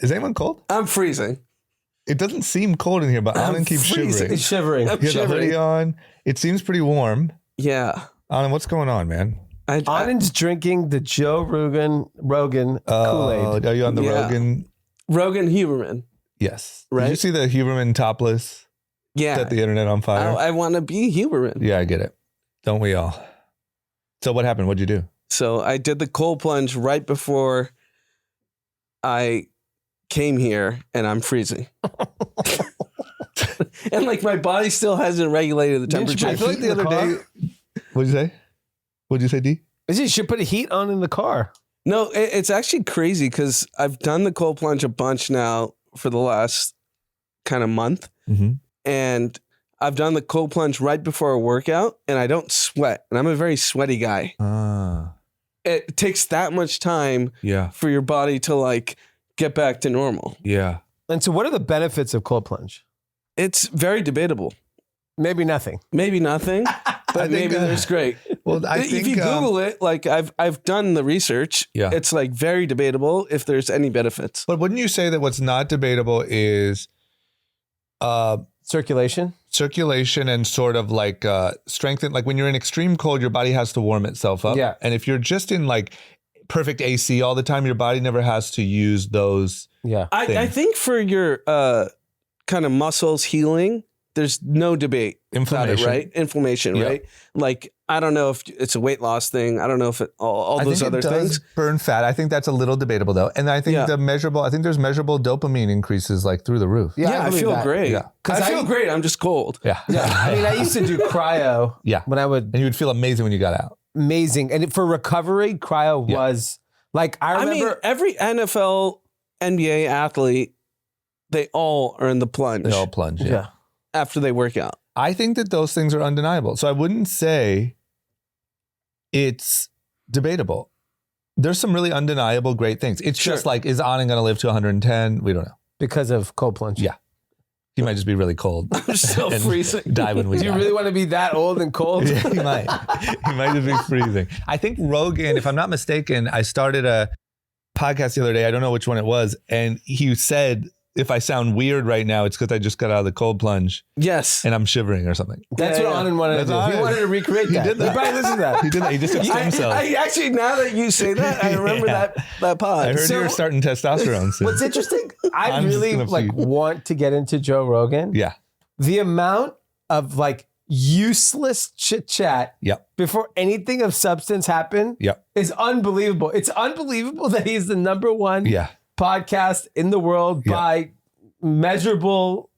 Is anyone cold? I'm freezing. It doesn't seem cold in here, but Anand keeps shivering. He's shivering. I'm He has a shivering. hoodie on. It seems pretty warm. Yeah. Anand, what's going on, man? Anand's drinking the Joe Rogan Kool-Aid. Are you on the Yeah. Rogan? Huberman. Yes. Right? Did you see the Huberman topless? Yeah. Set the internet on fire. I want to be Huberman. Yeah, I get it. Don't we all? So what happened? What'd you do? So I did the cold plunge right before I came here, and I'm freezing. And like my body still hasn't regulated the temperature. I feel like the other day. What'd you say? What'd you say, D? You should put a heat on in the car. No, it's actually crazy because I've done the cold plunge a bunch now for the last kind of month. Mm-hmm. And I've done the cold plunge right before a workout, and I don't sweat. And I'm a very sweaty guy. It takes that much time Yeah. for your body to like get back to normal. Yeah. And so what are the benefits of cold plunge? It's very debatable. Maybe nothing. Maybe nothing, but maybe there's great. Well, I think if you Google it, like I've done the research, Yeah. it's like very debatable if there's any benefits. But wouldn't you say that what's not debatable is Circulation? circulation and sort of like strengthen, like when you're in extreme cold, your body has to warm itself up. Yeah. And if you're just in like perfect AC all the time, your body never has to use those. Yeah. I think for your kind of muscles healing, there's no debate about Inflammation. it, right? Inflammation, Yeah. right? Like, I don't know if it's a weight loss thing. I don't know if all I those think other it does things. burn fat. I think that's a little debatable though. And I think Yeah. there's measurable dopamine increases like through the roof. Yeah, I believe feel that. great. Yeah. I feel great. I'm just cold. Yeah. Yeah. I mean, I used to do cryo Yeah. when I would, And you would feel amazing when you got out. amazing. And for recovery, cryo Yeah. was like, I I mean, remember. every NFL, NBA athlete, they all are in the plunge They all plunge. yeah. after they work out. I think that those things are undeniable. So I wouldn't say it's debatable. There's some really undeniable great things. It's Sure. just like, is Anand going to live to 110? We don't know. Because of cold plunge. Yeah. He might just be really cold. I'm still and freezing. Die when we Do you die. really want to be that old and cold? Yeah, he might. He might just be freezing. I think Rogan, if I'm not mistaken, I started a podcast the other day. I don't know which one it was. And he said, if I sound weird right now, it's because I just got out of the cold plunge Yes. and I'm shivering or something. That's Yeah, what yeah. Anand wanted to That's do. He Anand. wanted to recreate He that. did that. He probably listened to that. He did that. He just took stem cells. I actually, now that you say that, I remember Yeah. that pod. I heard you were starting testosterone soon. What's interesting, I I'm just really gonna like feed. want to get into Joe Rogan. Yeah. The amount of like useless chit chat Yep. before anything of substance happened Yep. is unbelievable. It's unbelievable that he's the number one Yeah. podcast in the world Yeah. by measurable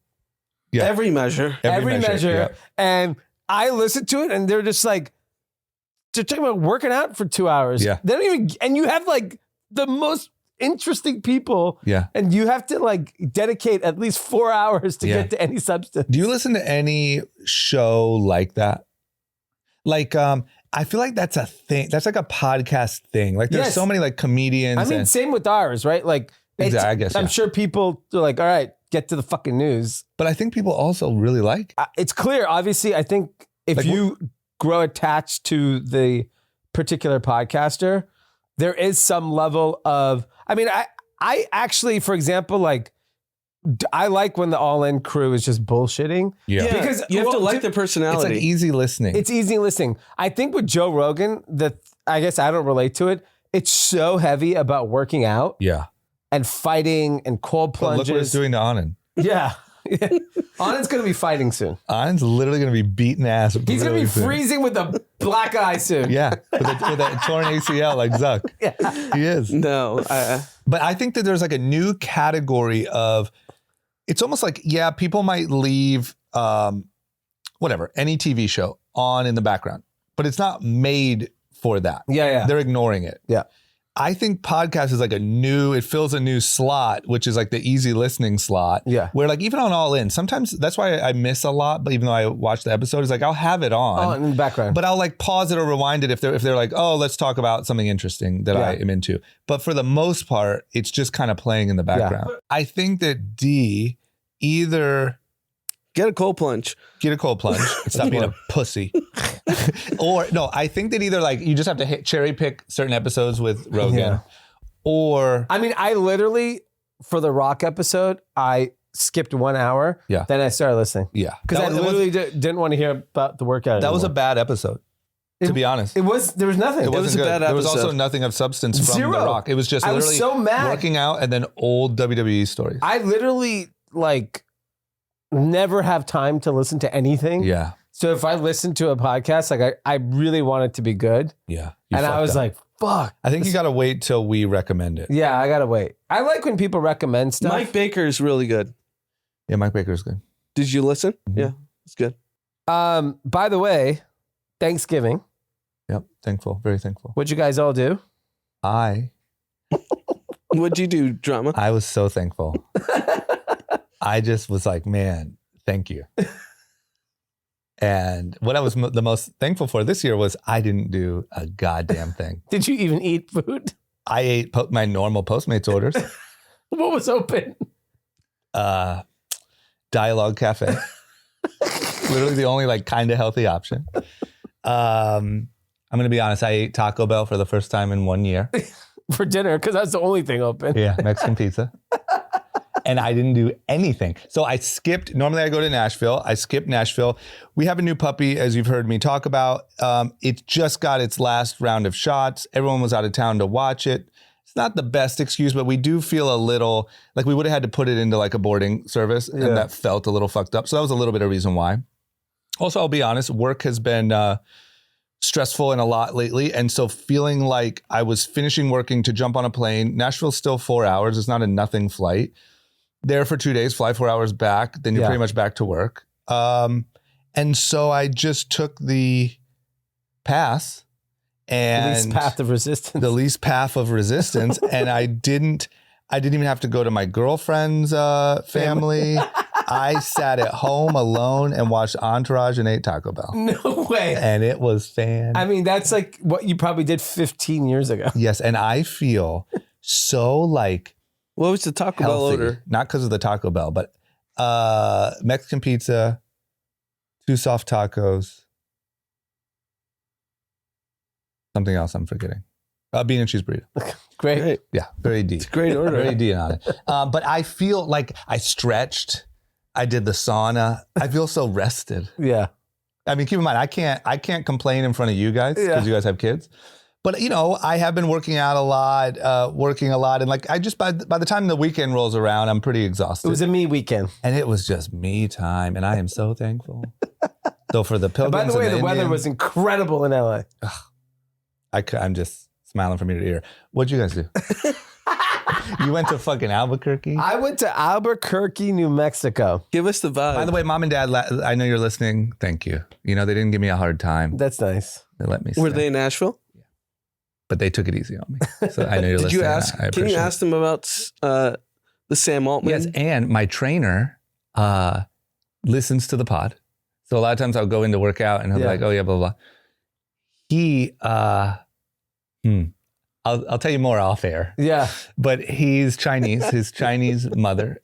Yeah. Every measure. every measure. Yeah. And I listen to it and they're just like, they're talking about working out for 2 hours. Yeah. They don't even, and you have like the most interesting people Yeah. and you have to like dedicate at least 4 hours to Yeah. get to any substance. Do you listen to any show like that? Like, I feel like that's a thing. That's like a podcast thing. Like there's Yes. so many like comedians. I mean, and, same with ours, right? Like, it's- Exactly, I guess, I'm yeah. sure people are like, all right, get to the fucking news. but I think people also really like. It's clear, obviously, I think if Like, you grow attached to the particular podcaster, there is some level of, I mean, I actually, for example, like, I like when the All In crew is just bullshitting. Yeah. Yeah, Because, you have to well, like dude, their It's personality. like easy listening. It's easy listening. I think with Joe Rogan, I guess I don't relate to it. It's so heavy about working out yeah. and fighting and cold But plunges. look what it's doing to Anand. Yeah. Anand's going to be fighting soon. Anand's literally going to be beating ass. He's going to really be soon. freezing with a black eye soon. Yeah. With a torn ACL like Zuck. Yeah. He is. No. But I think that there's like a new category of, it's almost like, yeah, people might leave whatever, any TV show on in the background, but it's not made for that. Yeah. They're ignoring it. Yeah. I think podcast is like it fills a new slot, which is like the easy listening slot. Yeah. Where like even on All In, sometimes that's why I miss a lot, but even though I watch the episode, it's like I'll have it on. Oh, in the background. But I'll like pause it or rewind it if they're like, oh, let's talk about something interesting that I am into. But for the most part, it's just kind of playing in the background. I think that D either Get a cold plunge. get a cold plunge, stop being a pussy, or no, I think that either like you just have to cherry pick certain episodes with Rogan, Yeah. or I mean, I literally, for the Rock episode, I skipped 1 hour. Yeah. Then I started listening. Yeah. Because I literally didn't want to hear about the workout That was a anymore. bad episode, to be honest. There was nothing. It was a bad episode. There was also nothing of substance from Zero. The Rock. It was just I was literally so mad. working out and then old WWE stories. I literally like never have time to listen to anything. Yeah. So if I listen to a podcast, like I really want it to be good. Yeah. And I was like, fuck. I think you got to wait till we recommend it. Yeah, I gotta wait. I like when people recommend stuff. Mike Baker is really good. Yeah, Mike Baker's good. Did you listen? Mhm. Yeah, it's good. By the way, Thanksgiving. Yep. Thankful. Very thankful. What'd you guys all do? What'd you do, Drama? I was so thankful. I just was like, man, thank you. And what I was the most thankful for this year was I didn't do a goddamn thing. Did you even eat food? I ate my normal Postmates orders. What was open? Dialogue Cafe. Literally the only like kind of healthy option. I'm going to be honest. I ate Taco Bell for the first time in 1 year. For dinner, because that's the only thing open. Yeah, Mexican pizza. And I didn't do anything. So I skipped. Normally I go to Nashville. I skipped Nashville. We have a new puppy, as you've heard me talk about. It just got its last round of shots. Everyone was out of town to watch it. It's not the best excuse, but we do feel a little like we would have had to put it into like a boarding service. Yeah. And that felt a little fucked up. So that was a little bit of reason why. Also, I'll be honest, work has been stressful and a lot lately. And so feeling like I was finishing working to jump on a plane. Nashville's still 4 hours. It's not a nothing flight. There for 2 days, fly 4 hours back. Then you're pretty much back to work. And so I just took the pass and The least path of resistance. the least path of resistance. And I didn't even have to go to my girlfriend's family. I sat at home alone and watched Entourage and ate Taco Bell. No way. And it was fan. I mean, that's like what you probably did 15 years ago. Yes. And I feel so like What was the Taco Bell healthy. order? Not because of the Taco Bell, but Mexican pizza, 2 soft tacos, something else I'm forgetting. Bean and cheese burrito. Great. Yeah, very deep. It's a great order. Very deep on it. But I feel like I stretched. I did the sauna. I feel so rested. Yeah. I mean, keep in mind, I can't complain in front of you guys because Yeah. you guys have kids. But you know, I have been working out a lot, working a lot, and like I just by the time the weekend rolls around, I'm pretty exhausted. It was a me weekend. And it was just me time, and I am so thankful. So for the And pilgrims, by the way, and the weather Indians, was incredible in LA. I'm just smiling from ear to ear. What'd you guys do? You went to fucking Albuquerque. I went to Albuquerque, New Mexico. Give us the vibe. By the way, Mom and Dad, I know you're listening. Thank you. You know they didn't give me a hard time. That's nice. They let me. Were stay. they in Nashville? But they took it easy on me. So I know you're Did listening. you ask? I Can appreciate you it. ask them about the Sam Altman? Yes, and my trainer listens to the pod. So a lot of times I'll go in to work out and he'll be Yeah. like, oh yeah, blah, blah, blah. He, I'll tell you more off air, Yeah. but he's Chinese. His Chinese mother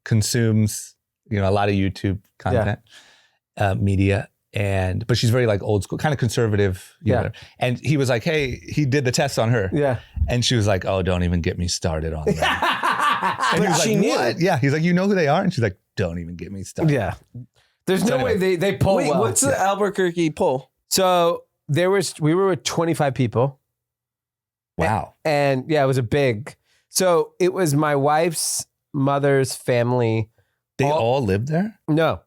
consumes, a lot of YouTube content, media. But she's very like old school, kind of conservative. Yeah. And he was like, hey, he did the test on her. Yeah. And she was like, oh, don't even get me started on that. And But he was she like, knew. what? Yeah. He's like, you know who they are? And she's like, don't even get me started. Yeah. There's So no anyway. way they pull Wait, well. what's the Albuquerque poll? So we were with 25 people. Wow. And yeah, it was a big. So it was my wife's mother's family. They all lived there? No,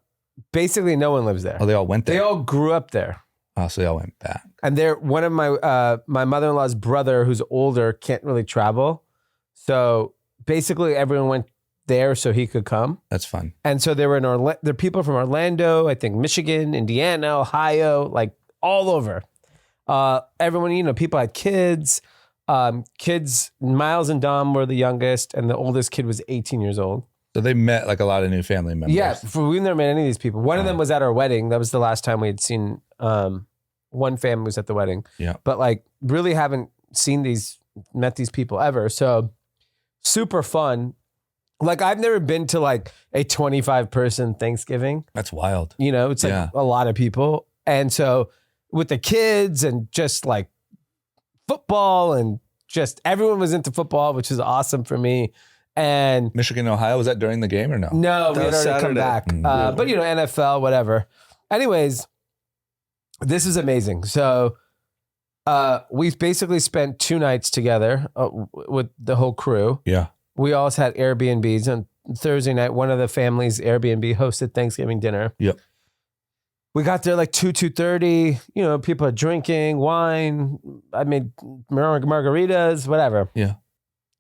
basically no one lives there. Oh, they all went there? They all grew up there. Oh, so they all went back. And they're one of my mother-in-law's brother, who's older, can't really travel. So basically everyone went there so he could come. That's fun. And so there were there are people from Orlando, I think Michigan, Indiana, Ohio, like all over. Everyone, people had kids. Miles and Dom were the youngest, and the oldest kid was 18 years old. So they met like a lot of new family members. Yeah, we've never met any of these people. One of them was at our wedding. That was the last time we had seen. One family was at the wedding. Yeah, but like really haven't met these people ever. So super fun. Like I've never been to like a 25 person Thanksgiving. That's wild. It's like a lot of people, and so with the kids and just like football and just everyone was into football, which is awesome for me. And Michigan, Ohio, was that during the game or no? no, we That had was already come Saturday. back. But NFL, whatever. Anyways, this is amazing. So we basically spent 2 nights together with the whole crew. Yeah. We also had Airbnbs. On Thursday night, one of the family's Airbnb hosted Thanksgiving dinner. Yep. We got there like 2:30. You know, people are drinking wine. I made margaritas, whatever. Yeah.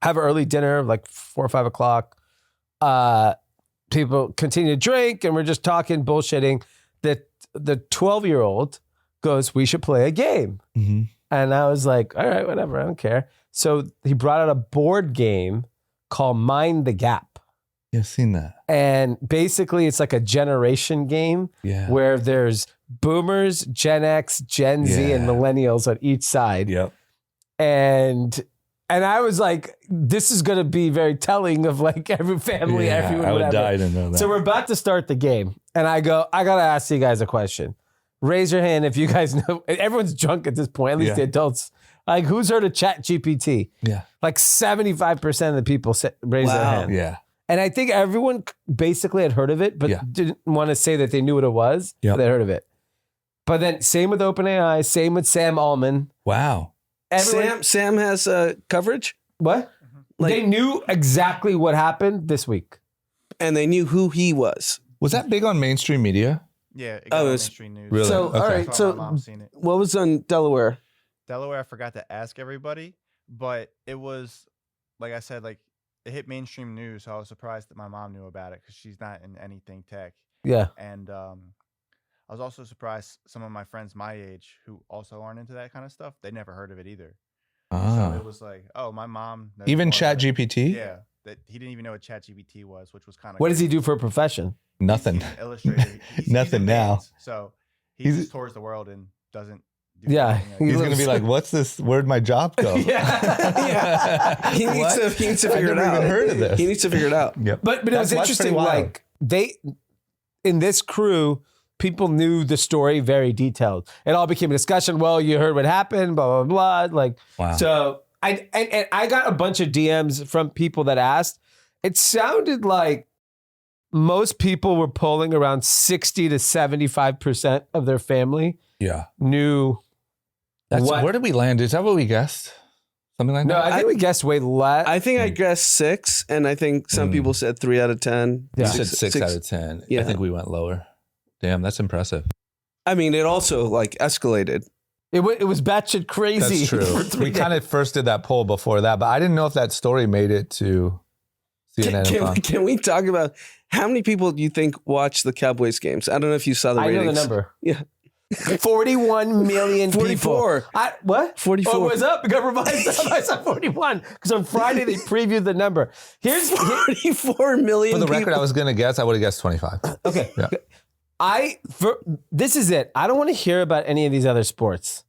Have an early dinner, like 4 or 5 o'clock. People continue to drink, and we're just talking, bullshitting. The 12-year-old goes, "We should play a game." Mm-hmm. And I was like, "All right, whatever, I don't care." So he brought out a board game called Mind the Gap. Yeah, I've seen that. And basically, it's like a generation game Yeah. where there's boomers, Gen X, Gen Z, and Yeah. millennials on each side. Yep. And I was like, this is going to be very telling of like every family, everyone, I would whatever. die to know that. So we're about to start the game. And I go, I got to ask you guys a question. Raise your hand if you guys know. Everyone's drunk at this point, at least Yeah. the adults. Like, who's heard of Chat GPT? Yeah. Like 75% of the people raise their Wow. hand. Yeah. And I think everyone basically had heard of it, but Yeah. didn't want to say that they knew what it was. Yep. But they heard of it. But then same with OpenAI, same with Sam Altman. Wow. Sam has coverage, What? Like- They knew exactly what happened this week. and they knew who he was. Was that big on mainstream media? Yeah, it Oh, got on it's- mainstream news. Really? So, Okay. all I right. saw So, my mom seen it. What was on Delaware? Delaware, I forgot to ask everybody, but it was like I said, like it hit mainstream news. So I was surprised that my mom knew about it because she's not in anything tech. yeah. And I was also surprised some of my friends my age who also aren't into that kind of stuff. They never heard of it either. So Ah. it was like, oh, my mom knows Even more Chat about it. GPT? Yeah, that he didn't even know what Chat GPT was, which was kind of. What does he do for a profession? Nothing. Illustrator. He's Nothing in now. bands, so he He's- just tours the world and doesn't. Do Yeah, anything he He's like going to be like, what's this? Where'd my job go? Yeah. He needs What? to I figure it never out. even heard of this. He needs to figure it out. Yep. But it was That's interesting. pretty wild. Like they, in this crew, people knew the story very detailed. It all became a discussion. Well, you heard what happened, blah, blah, blah. Like, Wow. so I got a bunch of DMs from people that asked. It sounded like most people were polling around 60 to 75% of their family Yeah. knew. What? Where did we land? Is that what we guessed? Something like No, that? I think we guessed way less. I think I guessed 6, and I think some people said 3 out of 10. Yeah. You said 6 out of 10. Yeah. I think we went lower. Damn, that's impressive. I mean, it also like escalated. It was batshit crazy. That's true. for 3 We days. kind of first did that poll before that, but I didn't know if that story made it to CNN. Can we talk about how many people do you think watch the Cowboys games? I don't know if you saw the I know ratings. the number. Yeah. 41 million 44. people. What? 44. Oh, what's up? It got revised up. I saw 41 because on Friday they previewed the number. Here's 44 million For the people. record, I was going to guess. I would have guessed 25. okay. Yeah. This is it. I don't want to hear about any of these other sports.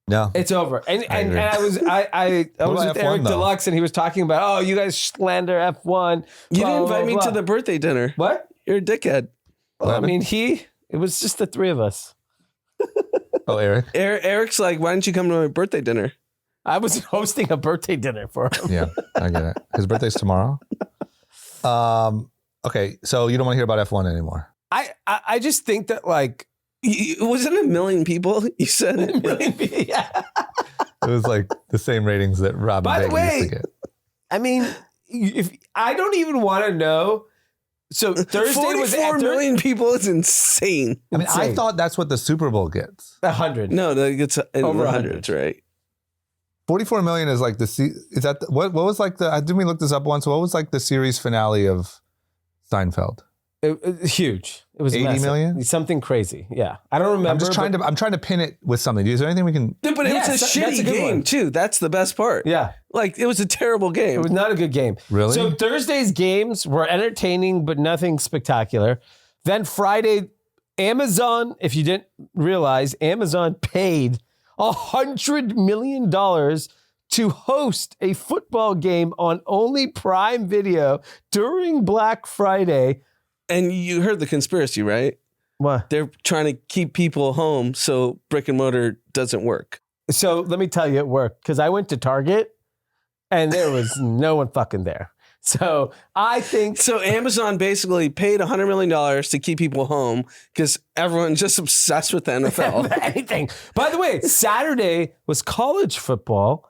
No. It's over. And agree. I was about with F1 Eric though? Deluxe and he was talking about, oh, you guys slander F1. You blah, didn't invite blah, me blah. to the birthday dinner. What? You're a dickhead. Well, I happened? mean, it was just the 3 of us. Oh, Eric? Eric's like, why don't you come to my birthday dinner? I was hosting a birthday dinner for him. Yeah, I get it. His birthday's tomorrow. Okay, so you don't want to hear about F1 anymore. I just think that like Wasn't it 1 million people? You said it. yeah. It was like the same ratings that Rob By the and Vegas used way, to get. I mean, if I don't even want to know. So Thursday was 44 million people is insane. I mean, I insane. thought that's what the Super Bowl gets. 100. No, it's in Over the 100. hundreds, right? 44 million is like is that what was like didn't we look this up once? What was like the series finale of Seinfeld? It was huge. It was 80 massive. million? Something crazy. Yeah, I don't remember. I'm trying to pin it with something. Is there anything we can? Dude, but it Yeah, was a that's a shitty good game one. too. That's the best part. Yeah, Like it was a terrible game. it was not a good game. Really? So Thursday's games were entertaining, but nothing spectacular. Then Friday, Amazon. If you didn't realize, Amazon paid $100 million to host a football game on only Prime Video during Black Friday. And you heard the conspiracy, right? What? They're trying to keep people home so brick and mortar doesn't work. So let me tell you, it worked because I went to Target and there was no one fucking there. So I think So Amazon basically paid $100 million to keep people home because everyone's just obsessed with the NFL. anything. By the way, Saturday was college football,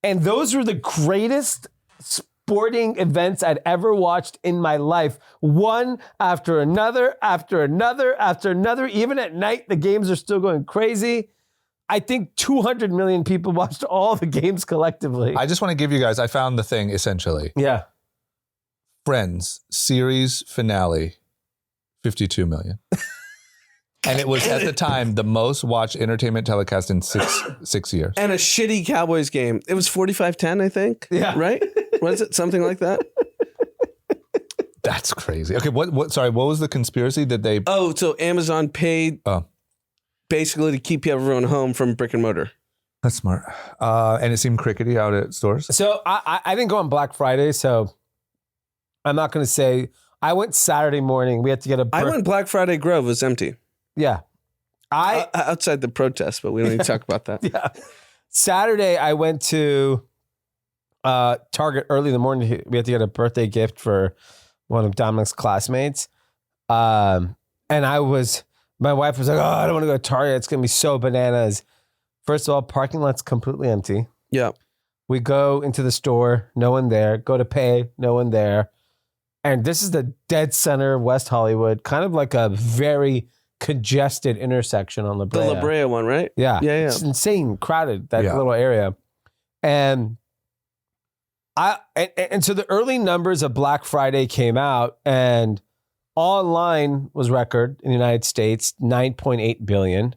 and those were the greatest sporting events I'd ever watched in my life. One after another, after another, after another. Even at night, the games are still going crazy. I think 200 million people watched all the games collectively. I just want to give you guys, I found the thing essentially. Yeah. Friends series finale, 52 million. And it was at the time the most watched entertainment telecast in six years. And a shitty Cowboys game. It was 45-10, I think. Yeah. Right? Was it something like that? That's crazy. Okay, what was the conspiracy that they Oh, so Amazon paid basically to keep everyone home from brick and mortar. That's smart. And it seemed crickety out at stores. So I didn't go on Black Friday, so I'm not going to say. I went Saturday morning. We had to get a. I went Black Friday Grove was empty. Yeah. Outside the protest, but we don't need to talk about that. Yeah. Saturday, I went to Target early in the morning. We had to get a birthday gift for one of Dominic's classmates. And my wife was like, oh, I don't want to go to Target. It's going to be so bananas. First of all, parking lot's completely empty. Yeah. We go into the store, no one there. Go to pay, no one there. And this is the dead center of West Hollywood, kind of like a very congested intersection on La Brea. The La Brea one, right? Yeah. Yeah. It's insane, crowded, that Yeah. little area. And so the early numbers of Black Friday came out, and online was record in the United States, 9.8 billion.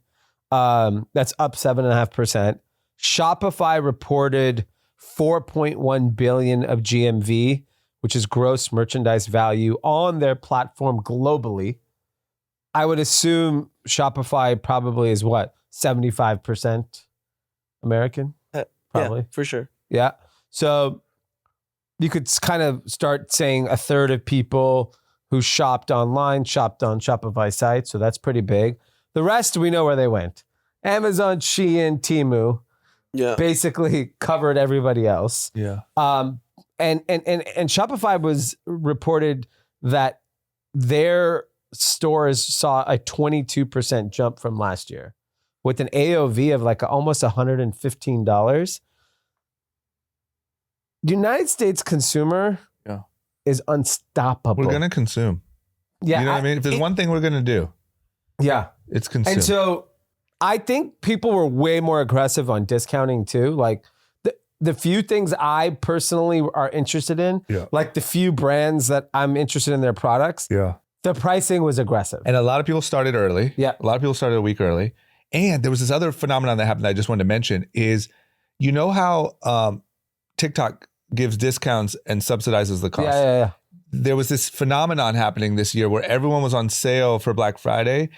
That's up 7.5%. Shopify reported 4.1 billion of GMV, which is gross merchandise value on their platform globally. I would assume Shopify probably is what, 75% American? Probably. Yeah, for sure. Yeah. So you could kind of start saying a third of people who shopped online shopped on Shopify sites. So that's pretty big. The rest, we know where they went. Amazon, Shein, Temu basically covered everybody else. Yeah. And Shopify was reported that their stores saw a 22% jump from last year with an AOV of like almost $115. The United States consumer is unstoppable. We're going to consume. Yeah. You know what I mean? If there's one thing we're going to do, yeah, it's consume. And so I think people were way more aggressive on discounting too. Like the few things I personally are interested in, like the few brands that I'm interested in their products, the pricing was aggressive. And a lot of people started early. Yeah. A lot of people started a week early. And there was this other phenomenon that happened that I just wanted to mention is, you know how TikTok gives discounts and subsidizes the cost? Yeah. There was this phenomenon happening this year where everyone was on sale for Black Friday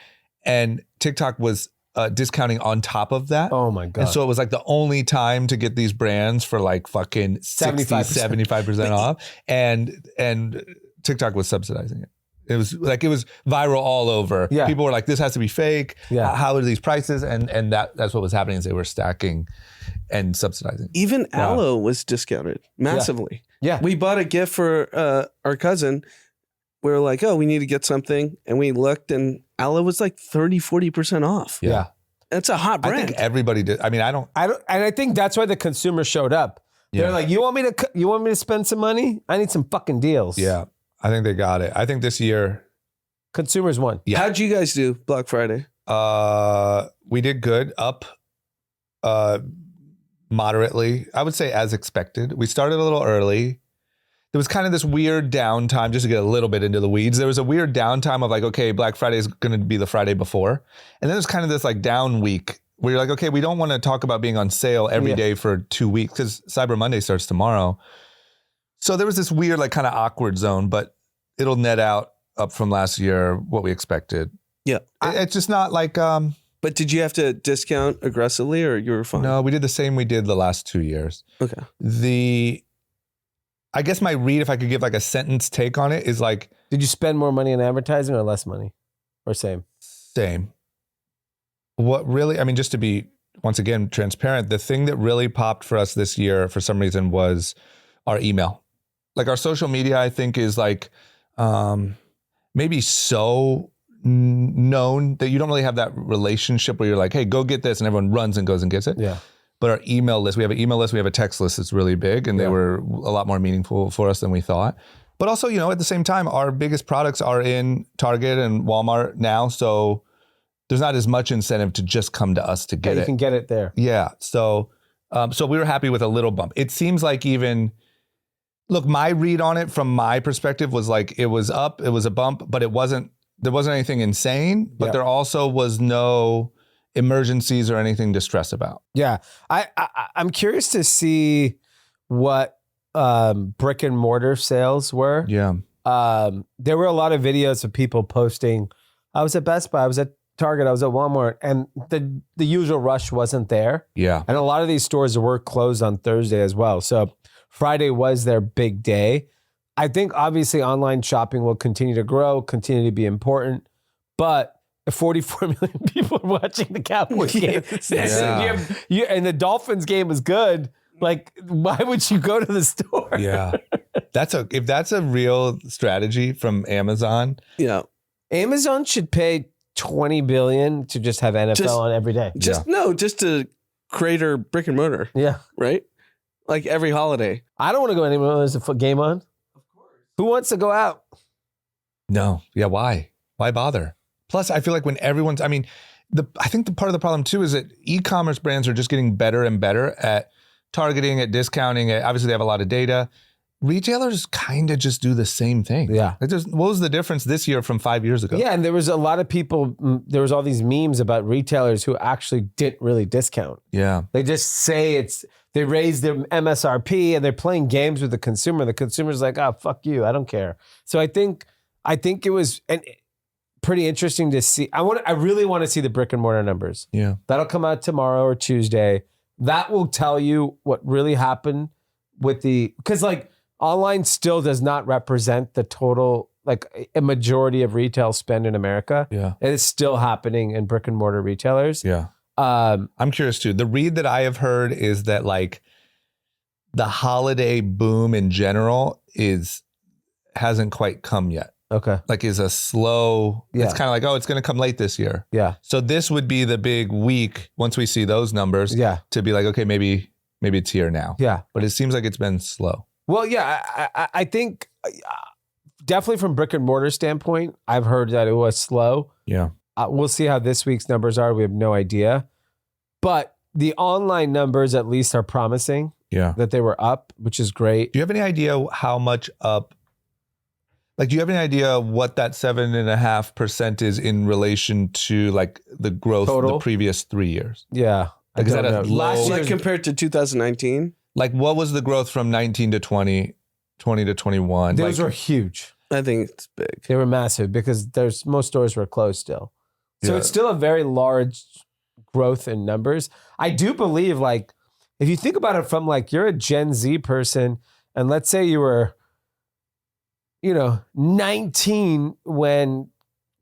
and TikTok was discounting on top of that. Oh my God. And so it was like the only time to get these brands for like fucking 75% off. And TikTok was subsidizing it. It was viral all over. Yeah. People were like, this has to be fake. Yeah. How are these prices? And that's what was happening is they were stacking and subsidizing. Even aloe was discounted massively. Yeah. We bought a gift for our cousin. We were like, oh, we need to get something. And we looked and aloe was like 30-40% off. Yeah. That's a hot brand. I think everybody did. I mean, I don't. And I think that's why the consumer showed up. They're like, you want me to spend some money? I need some fucking deals. Yeah. I think they got it. I think this year consumers won. Yeah. How'd you guys do Black Friday? We did good, up moderately. I would say as expected. We started a little early. There was kind of this weird downtime, just to get a little bit into the weeds. There was a weird downtime of like, okay, Black Friday is going to be the Friday before. And then there's kind of this like down week where you're like, okay, we don't want to talk about being on sale every day for 2 weeks because Cyber Monday starts tomorrow. So there was this weird, like kind of awkward zone, but it'll net out up from last year what we expected. Yeah. It's just not like... But did you have to discount aggressively or you were fine? No, we did the same we did the last 2 years. Okay. I guess my read, if I could give like a sentence take on it, is like... Did you spend more money on advertising or less money? Or same? Same. What really... I mean, just to be, once again, transparent, the thing that really popped for us this year for some reason was our email. like our social media, I think is like maybe so known that you don't really have that relationship where you're like, hey, go get this, and everyone runs and goes and gets it. Yeah. But our email list, we have an email list, we have a text list that's really big, and they were a lot more meaningful for us than we thought. But also, at the same time, our biggest products are in Target and Walmart now, so there's not as much incentive to just come to us to get You it. can get it there. Yeah. So we were happy with a little bump. It seems like look, my read on it from my perspective was like it was up, it was a bump, but there wasn't anything insane, but there also was no emergencies or anything to stress about. Yeah. I'm curious to see what brick and mortar sales were. Yeah. There were a lot of videos of people posting, I was at Best Buy, I was at Target, I was at Walmart, and the usual rush wasn't there. Yeah. And a lot of these stores were closed on Thursday as well. So Friday was their big day. I think obviously online shopping will continue to grow, continue to be important, but 44 million people are watching the Cowboys game. Yeah. And the Dolphins game was good. Like, why would you go to the store? Yeah. If that's a real strategy from Amazon. Yeah. Amazon should pay $20 billion to just have NFL on every day. Just to crater brick and mortar. Yeah. Right? Like every holiday. I don't want to go anywhere when there's a game on. Of course. Who wants to go out? No. Yeah. Why bother? Plus, I feel like when everyone's, I think the part of the problem too is that e-commerce brands are just getting better and better at targeting, at discounting. Obviously, they have a lot of data. Retailers kind of just do the same thing. Yeah. What was the difference this year from 5 years ago? Yeah, and there was a lot of people, there was all these memes about retailers who actually didn't really discount. Yeah. They just say they raised their MSRP and they're playing games with the consumer. The consumer's like, oh, fuck you, I don't care. So I think it was pretty interesting to see. I really want to see the brick and mortar numbers. Yeah. That'll come out tomorrow or Tuesday. That will tell you what really happened with because like online still does not represent the total, like a majority of retail spend in America. Yeah. It is still happening in brick and mortar retailers. Yeah. I'm curious too. The read that I have heard is that like the holiday boom in general hasn't quite come yet. Okay. Like is a slow, it's kind of like, it's going to come late this year. Yeah. So this would be the big week once we see those numbers to be like, okay, maybe it's here now. Yeah. But it seems like it's been slow. Well, yeah, I think definitely from brick and mortar standpoint, I've heard that it was slow. Yeah. We'll see how this week's numbers are. We have no idea. But the online numbers at least are promising. Yeah. That they were up, which is great. Do you have any idea how much up? Like, do you have any idea what that 7.5% is in relation to like the growth of the previous 3 years? Yeah. Like, is that a low? Last year compared to 2019? Like, what was the growth from 19 to 20, 20 to 21? Those were huge. I think it's big. They were massive because most stores were closed still. So it's still a very large growth in numbers. I do believe, like, if you think about it from like, you're a Gen Z person, and let's say you were, 19 when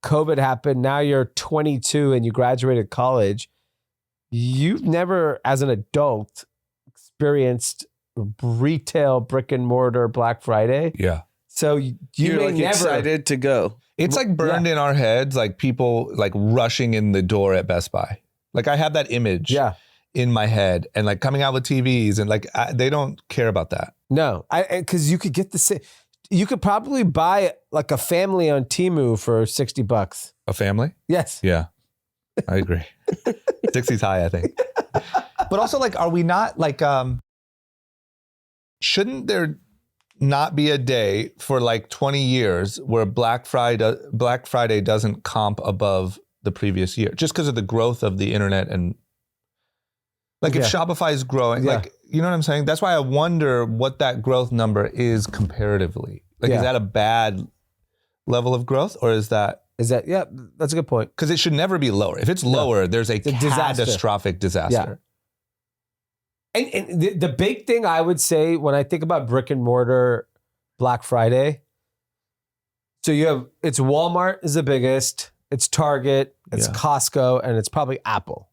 COVID happened. Now you're 22 and you graduated college. You've never, as an adult, experienced retail brick and mortar Black Friday. Yeah. So you You're may like never excited to go. It's like burned in our heads, like people like rushing in the door at Best Buy. Like I have that image in my head and like coming out with TVs and like they don't care about that. No, because you could get the same. You could probably buy like a family on Temu for $60. A family? Yes. Yeah, I agree. 60's high, I think. But also, like, are we not like? Shouldn't there not be a day for like 20 years where Black Friday doesn't comp above the previous year, just because of the growth of the internet and like if Shopify is growing, like, you know what I'm saying? That's why I wonder what that growth number is comparatively. Like, is that a bad level of growth or is that? That's a good point. Because it should never be lower. If it's lower, there's a catastrophic disaster. And the big thing I would say when I think about brick and mortar Black Friday, so it's Walmart is the biggest, it's Target, it's Costco, and it's probably Apple.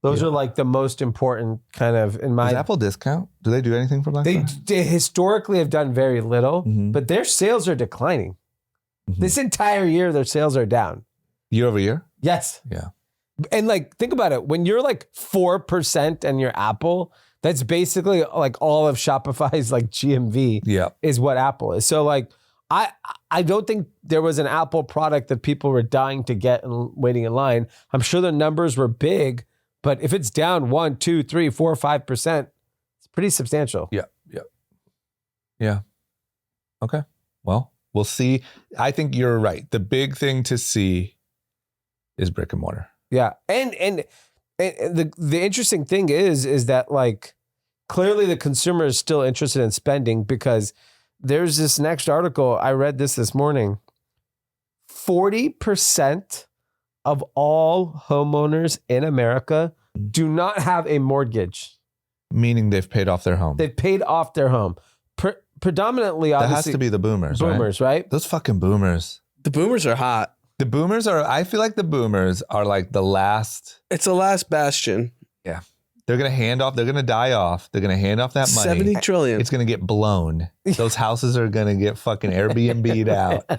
Those Yeah. are like the most important kind of in my. Does Apple discount? Do they do anything for Black They, Friday? they historically have done very little, Mhm. but their sales are declining. Mhm. This entire year, their sales are down. Year over year? Yes. Yeah. And like, think about it. When you're like 4% and you're Apple, that's basically like all of Shopify's like GMV Yeah. is what Apple is. So like, I don't think there was an Apple product that people were dying to get and waiting in line. I'm sure the numbers were big, but if it's down 1, 2, 3, 4, 5%, it's pretty substantial. Yeah. Yeah. Yeah. Okay. Well, we'll see. I think you're right. The big thing to see is brick and mortar. Yeah. And the interesting thing is that like clearly the consumer is still interested in spending because there's this next article. I read this morning. 40% of all homeowners in America do not have a mortgage. Meaning they've paid off their home. They've paid off their home. Predominantly, That obviously, has to be the boomers, right? boomers, right? Those fucking boomers. The boomers are hot. The boomers are, I feel like the boomers are like the last, It's the last bastion. they're going to hand off, they're going to die off. They're going to hand off that money. 70 trillion. It's going to get blown. Those houses are going to get fucking Airbnb'd out. They're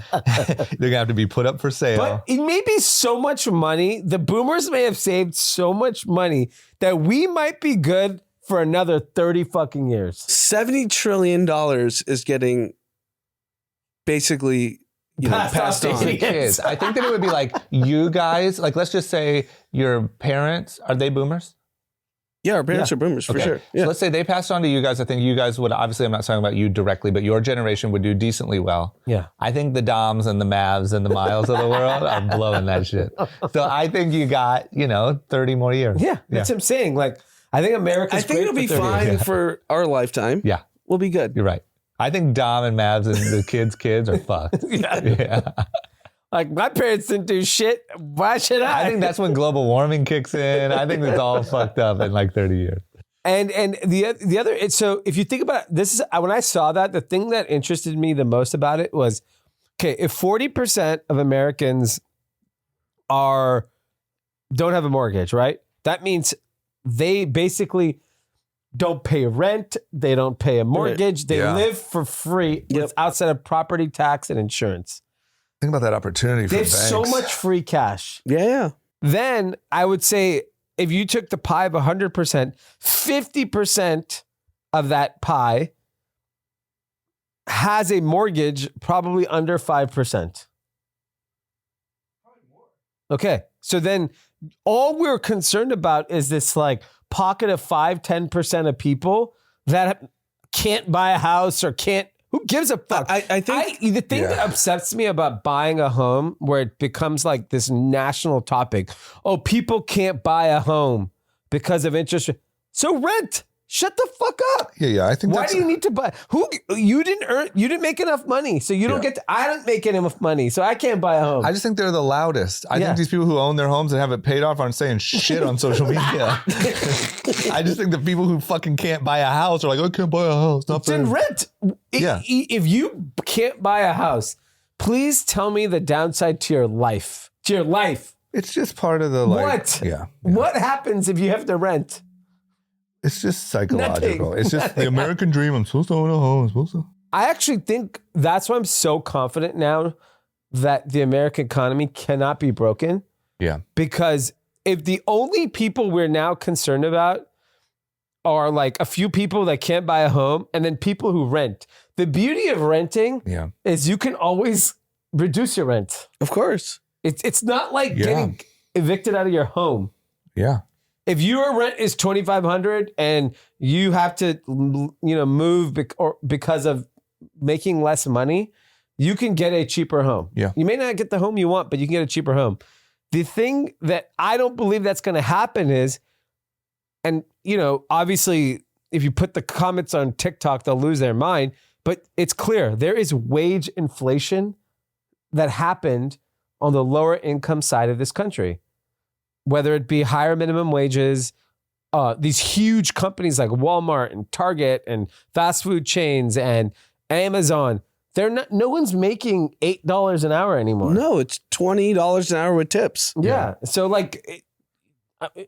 going to have to be put up for sale. But it may be so much money. The boomers may have saved so much money that we might be good for another 30 fucking years. $70 trillion is getting basically passed off to on. idiots. Kids. I think that it would be like you guys, like let's just say your parents, are they boomers? Yeah, our parents Yeah. are boomers for Okay. sure. So Yeah. let's say they passed on to you guys. I think you guys would, obviously I'm not talking about you directly, but your generation would do decently well. Yeah. I think the Doms and the Mavs and the Miles of the world are blowing that shit. So I think you got, 30 more years. Yeah, that's what I'm saying. Like, I think America's I think great it'll be for 30 fine years. for our lifetime. Yeah. We'll be good. You're right. I think Dom and Mavs and the kids are fucked. Yeah. Like, my parents didn't do shit. Why should I? I think that's when global warming kicks in. I think it's all fucked up in like 30 years. And the other, so if you think about it, this is, when I saw that, the thing that interested me the most about it was, okay, if 40% of Americans don't have a mortgage, right? That means they basically don't pay rent. They don't pay a mortgage. They Yeah. live for free outside of property tax and insurance. Think about that opportunity for They have banks. so much free cash. Yeah. Then I would say if you took the pie of 100%, 50% of that pie has a mortgage probably under 5%. Okay. So then all we're concerned about is this like pocket of 5-10% of people that can't buy a house or can't. Who gives a fuck? I think The thing that upsets me about buying a home, where it becomes like this national topic. Oh, people can't buy a home because of interest rate. So rent. Shut the fuck up. Yeah. I think Why that's, do you need to buy? You didn't make enough money, so you don't get. I don't make enough money, so I can't buy a home. I just think they're the loudest. I Yeah. think these people who own their homes and have it paid off aren't saying shit on social media. I just think the people who fucking can't buy a house are like, I can't buy a house. Not fair. Then rent. Yeah. If you can't buy a house, please tell me the downside to your life. To your life. It's just part of the like. What? Yeah. What happens if you have to rent? It's just psychological. Nothing. It's just the American dream. I'm supposed to own a home. I'm supposed to. I actually think that's why I'm so confident now that the American economy cannot be broken. Yeah. Because if the only people we're now concerned about are like a few people that can't buy a home and then people who rent, the beauty of renting Yeah. is you can always reduce your rent. of course. It's not like Yeah. getting evicted out of your home. Yeah. If your rent is $2,500 and you have to, move because of making less money, you can get a cheaper home. Yeah. You may not get the home you want, but you can get a cheaper home. The thing that I don't believe that's going to happen is, and obviously, if you put the comments on TikTok, they'll lose their mind. But it's clear there is wage inflation that happened on the lower income side of this country. Whether it be higher minimum wages, these huge companies like Walmart and Target and fast food chains and Amazon, no one's making $8 an hour anymore. No, it's $20 an hour with tips. Yeah. So like,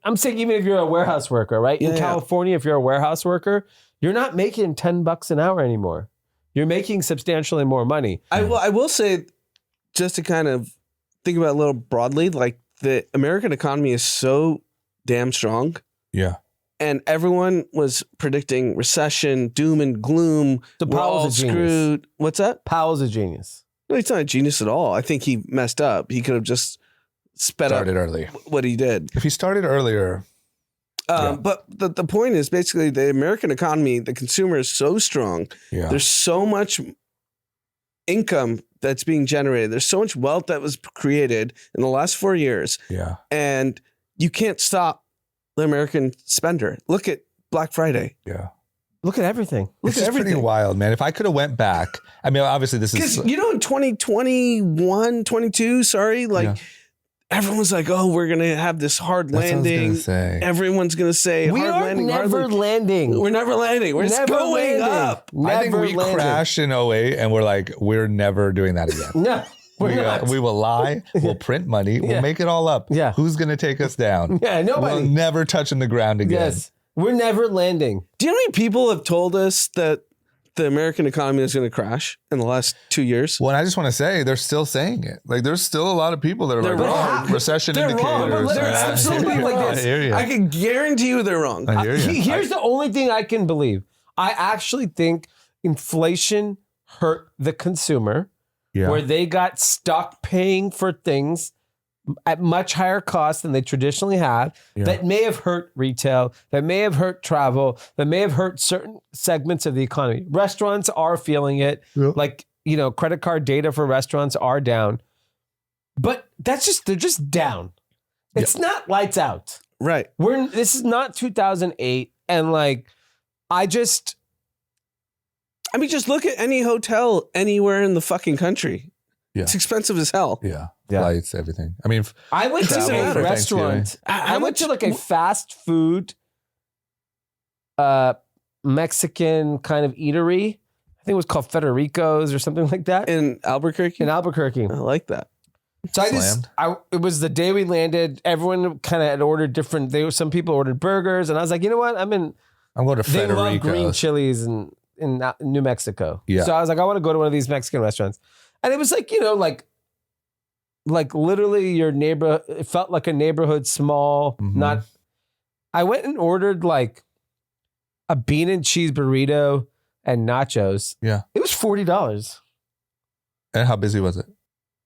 I'm saying even if you're a warehouse worker, right? In California, if you're a warehouse worker, you're not making $10 an hour anymore. You're making substantially more money. I will say, just to kind of think about it a little broadly, like the American economy is so damn strong. Yeah. And everyone was predicting recession, doom and gloom. So We're all Powell's a genius. screwed. What's that? Powell's a genius. No, he's not a genius at all. I think he messed up. He could have just sped Started up early. what he did. If he started earlier, But the point is basically the American economy, the consumer is so strong. yeah. There's so much income that's being generated. There's so much wealth that was created in the last 4 years. Yeah. And you can't stop the American spender. Look at Black Friday. Yeah. Look at everything. This is pretty wild, man. If I could have went back, I mean, obviously this is... Because, in 2021, 22, everyone was like, oh, we're going to have this hard That's what I was landing. gonna say. Everyone's going to say We hard are landing. never landing. We're never landing. We're just Never going landing. up. I think Never we landing. crashed in 08 and we're like, we're never doing that again. No, we're not. We will lie. We'll print money. We'll make it all up. Yeah. Who's going to take us down? Yeah, nobody. We're never touching the ground again. Yes. We're never landing. Do you know how many people have told us that the American economy is going to crash in the last 2 years? Well, and I just want to say they're still saying it. Like there's still a lot of people that are They're like, wrong. oh, recession They're indicators. wrong. But they're absolutely like I this. hear you. I can guarantee you they're wrong. I hear you. Here's the only thing I can believe. I actually think inflation hurt the consumer, Yeah. where they got stuck paying for things at much higher cost than they traditionally have. Yeah. That may have hurt retail, that may have hurt travel, that may have hurt certain segments of the economy. Restaurants are feeling it. Yeah. Like, credit card data for restaurants are down. But they're just down. It's not lights out. Right. This is not 2008. And just look at any hotel anywhere in the fucking country. Yeah. It's expensive as hell. Yeah. Yeah. Flights, everything. I mean, I went to Travel a for restaurant. I went to a fast food Mexican kind of eatery. I think it was called Federico's or something like that In Albuquerque? in Albuquerque. I like that. So Slammed. it was the day we landed. Everyone kind of had ordered different. Some people ordered burgers, and I was like, you know what? I'm going to They love green Federico's. chilies in New Mexico. Yeah. So I was like, I want to go to one of these Mexican restaurants. And it was like literally your neighbor, it felt like a neighborhood small, Mhm. I went and ordered like a bean and cheese burrito and nachos. Yeah. It was $40. And how busy was it?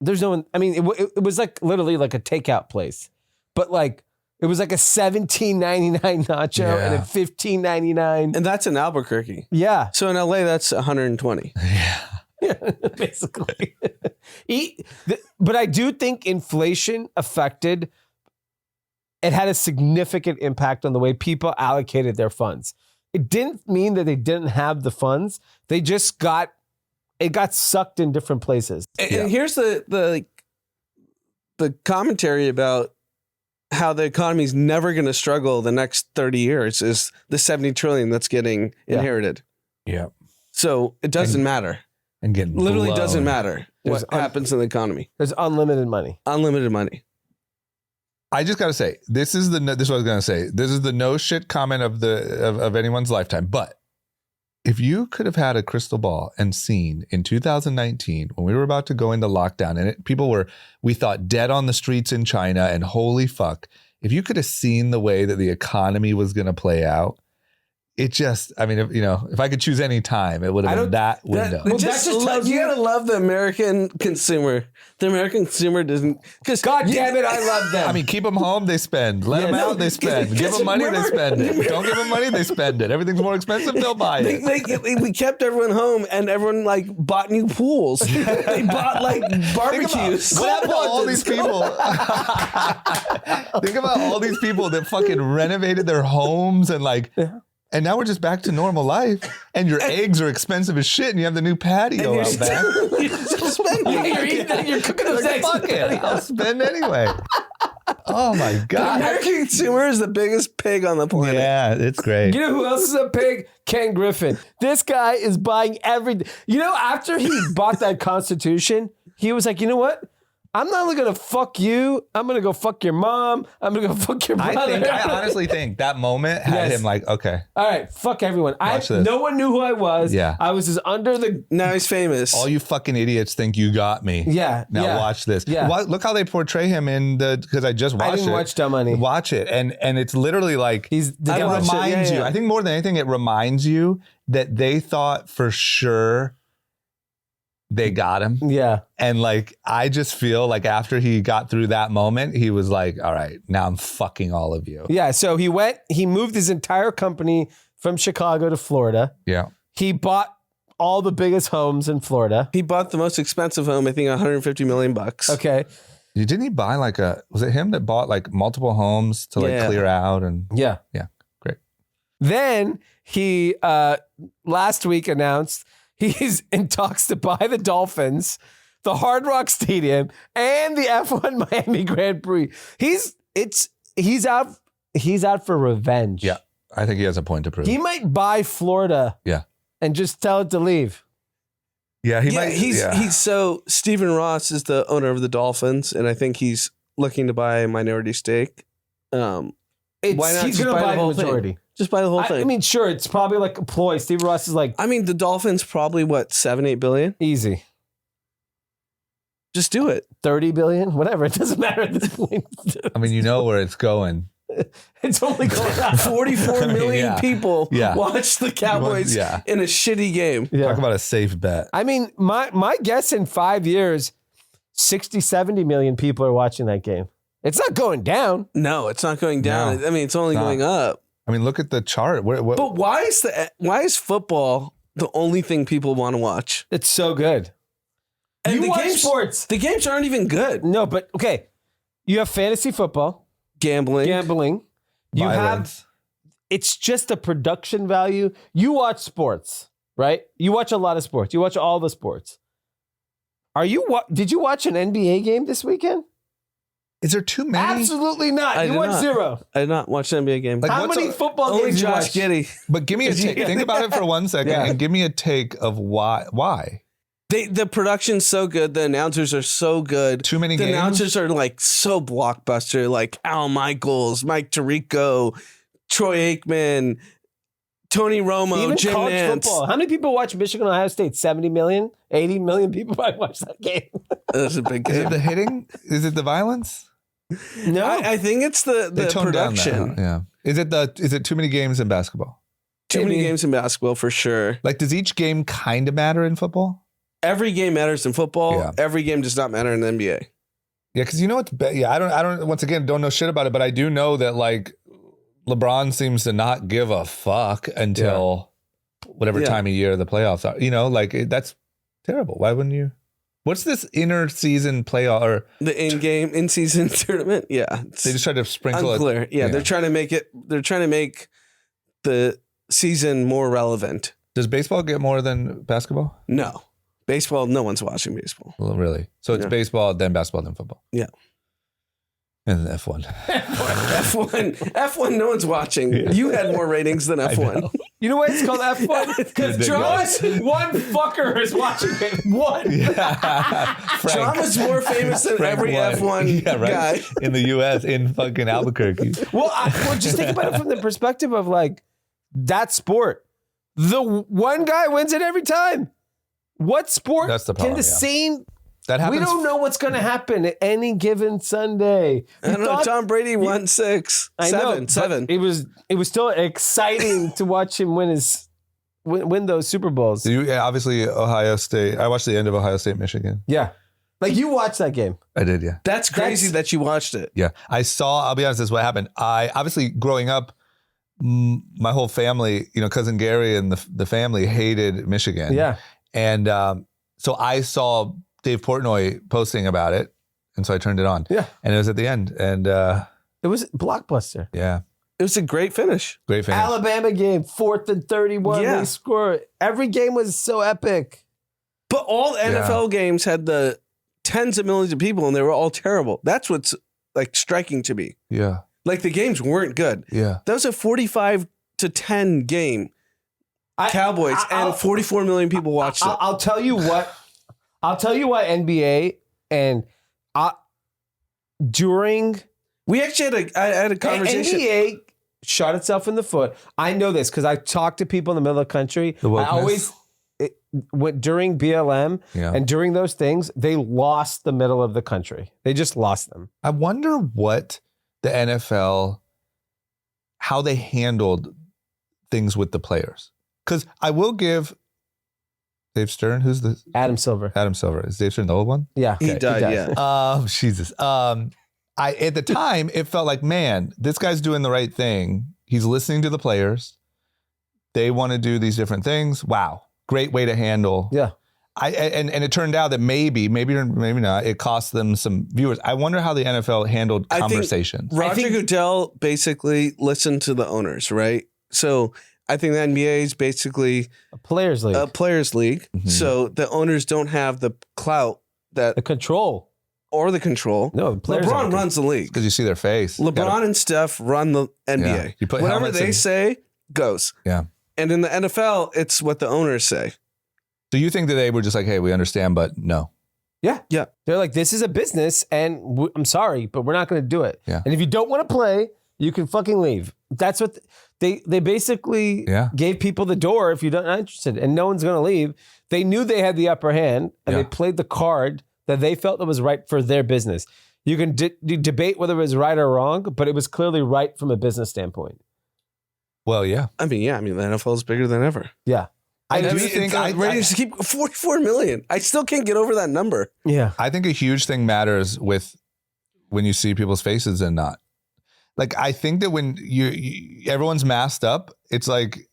There's no one, I mean, it was like literally like a takeout place, but like, it was like a $17.99 nacho and a Yeah. $15.99. And that's in Albuquerque. Yeah. So in LA, that's 120. Yeah. Basically. But I do think inflation it had a significant impact on the way people allocated their funds. It didn't mean that they didn't have the funds. They just got sucked in different places. And here's the commentary about how the economy is never going to struggle the next 30 years is the 70 trillion that's getting inherited. Yeah. So it doesn't matter. And getting Literally blown. doesn't matter There's what happens in the economy. There's unlimited money. Unlimited money. I just got to say, this is what I was going to say. This is the no shit comment of anyone's lifetime. But if you could have had a crystal ball and seen in 2019 when we were about to go into lockdown and we thought dead on the streets in China and holy fuck, if you could have seen the way that the economy was going to play out, it just, I mean, if I could choose any time, it would have been that window. Well, that just tells You you- gotta love the American consumer. The American consumer doesn't. Because God damn it, I love them. I mean, keep them home, they spend. Let them out, they spend. Give them money, they spend it. Don't give them money, they spend it. Everything's more expensive, they'll buy it. we kept everyone home, and everyone bought new pools. They bought barbecues. What about all these people? Think about all these people that fucking renovated their homes and and now we're just back to normal life. And your eggs are expensive as shit, and you have the new patio out back. You're still spending. You're cooking those eggs. Fuck it, I'll spend anyway. Oh my The god. American consumer is the biggest pig on the planet. Yeah, it's great. You know who else is a pig? Ken Griffin. This guy is buying everything. After he bought that Constitution, he was like, you know what? I'm not only gonna fuck you, I'm gonna go fuck your mom. I'm gonna go fuck your brother. I honestly think that moment had him like, okay. All right, fuck everyone. Watch this. No one knew who I was. Yeah. I was just under the. Now he's famous. All you fucking idiots think you got me. Yeah. Now watch this. Yeah. Look how they portray him in because I just watched it. I didn't watch Dumb Money. Watch it. And it's literally like, He's the it guy. reminds you. Yeah. I think more than anything, it reminds you that they thought for sure they got him. Yeah. And like, I just feel like after he got through that moment, he was like, all right, now I'm fucking all of you. Yeah. So he moved his entire company from Chicago to Florida. Yeah. He bought all the biggest homes in Florida. He bought the most expensive home, I think $150 million. Okay. Didn't he buy like was it him that bought like multiple homes to like Yeah. clear out? And Yeah. Yeah. Great. Then he last week announced he's in talks to buy the Dolphins, the Hard Rock Stadium, and the F1 Miami Grand Prix. He's out for revenge. Yeah. I think he has a point to prove. He might buy Florida. Yeah. And just tell it to leave. Yeah, He's so Stephen Ross is the owner of the Dolphins, and I think he's looking to buy a minority stake. Why not He's just going to buy the buy the whole thing? majority. Just buy the whole thing. I mean, sure, it's probably like a ploy. Steve Ross is like, I mean, the Dolphins probably what 7-8 billion. easy. Just do it. 30 billion, whatever. It doesn't matter at this point. I mean, you know where it's going. It's only going up. 44 million yeah. people Yeah. watch the Cowboys Yeah. in a shitty game. Yeah. Talk about a safe bet. I mean, my guess in 5 years, 60, 70 million people are watching that game. It's not going down. No, it's not going down. No. I mean, it's only going up. I mean, look at the chart. What? But why is football the only thing people want to watch? It's so good. And You the watch games, sports. The games aren't even good. No, but okay. You have fantasy football, Gambling. You Violence. have, it's just a production value. You watch sports, right? You watch a lot of sports. You watch all the sports. Did you watch an NBA game this weekend? Is there too many? Absolutely not. I You did watched not. 0. I did not watch an NBA game. Like, How what's many a- football Only games you Josh watch? Giddey. But give me a take. Think about it for 1 second Yeah. and give me a take of why. The production's so good. The announcers are so good. Too many The games? announcers are like so blockbuster, like Al Michaels, Mike Tirico, Troy Aikman, Tony Romo, Even Jim college Nance. football. How many people watch Michigan, Ohio State? 70 million? 80 million people probably watch that game. That's a big Is game. it the hitting? Is it the violence? No. I think it's the toned down that, production. huh? Yeah. Is it too many games in basketball? Too many Maybe. games in basketball for sure. Like, does each game kind of matter in football? Every game matters in football. Yeah. Every game does not matter in the NBA. Yeah, because you know what's I don't once again don't know shit about it, but I do know that like LeBron seems to not give a fuck until whatever Yeah. time of year the playoffs are. You know, like that's terrible. Why wouldn't you? What's this inner season playoff? Or The in-season tournament. Yeah. they just try to sprinkle it. unclear. Yeah, yeah. they're trying to make the season more relevant. Does baseball get more than basketball? No. Baseball, no one's watching baseball. Well, really? So it's Yeah. baseball, then basketball, then football. Yeah. And then F1. F1, no one's watching. Yeah. You had more ratings than F1. You know why it's called F1? Because Ridiculous. one fucker is watching it. One. John is more famous than Frank every won. F1 Yeah, right? guy. In the U.S., in fucking Albuquerque. Well, just think about it from the perspective of like that sport. The one guy wins it every time. What sport That's the can problem, the yeah. same? That happens. We don't know what's going to happen at any given Sunday. I don't know. Tom Brady won 6. I know, Seven. but it was still exciting to watch him win those Super Bowls. Obviously, Ohio State. I watched the end of Ohio State, Michigan. Yeah, like you watched that game. I did, yeah. That's crazy that you watched it. Yeah. I'll be honest, this is what happened. I obviously growing up, my whole family, cousin Gary and the family hated Michigan. Yeah, And so I saw Dave Portnoy posting about it. And so I turned it on. Yeah. And it was at the end. And it was blockbuster. yeah, It was a great finish. great finish. Alabama game, 4th and 31. Yeah. They score. Every game was so epic. But all NFL games had the tens of millions of people and they were all terrible. That's what's like striking to me. Yeah. Like the games weren't good. Yeah. That was a 45-10 game. Cowboys I'll- and 44 million people watched it. I'll tell you what. I'll tell you why NBA, and during We actually had a conversation. NBA shot itself in the foot. I know this because I talk to people in the middle of the country. The wokeness? I always during BLM and during those things, they lost the middle of the country. They just lost them. I wonder what the NFL, how they handled things with the players. Because I will give Dave Stern, who's the Adam Silver. Adam Silver. Is Dave Stern the old one? Yeah. He died, yeah. Jesus. I at the time it felt like, man, this guy's doing the right thing. He's listening to the players. They want to do these different things. Wow, great way to handle. Yeah. And it turned out that maybe not. It cost them some viewers. I wonder how the NFL handled conversations. Roger Goodell basically listened to the owners, right? So I think the NBA is basically A players league. Mm-hmm. So the owners don't have the clout that The control. or the control. No, the players LeBron have runs the league. Because you see their face. LeBron and Steph run the NBA. Yeah. You put Whatever helmets they in- say goes. Yeah. And in the NFL, it's what the owners say. So you think that they were just like, hey, we understand, but no. Yeah. Yeah. They're like, this is a business and I'm sorry, but we're not going to do it. Yeah. And if you don't want to play, you can fucking leave. That's what they basically gave people the door if you're not interested and no one's going to leave. They knew they had the upper hand and they played the card that they felt that was right for their business. You can debate whether it was right or wrong, but it was clearly right from a business standpoint. Well, yeah. I mean, the NFL is bigger than ever. Yeah. I do mean, think the ratings keep 44 million. I still can't get over that number. Yeah. I think a huge thing matters with when you see people's faces and not. Like, I think that when you everyone's masked up, it's like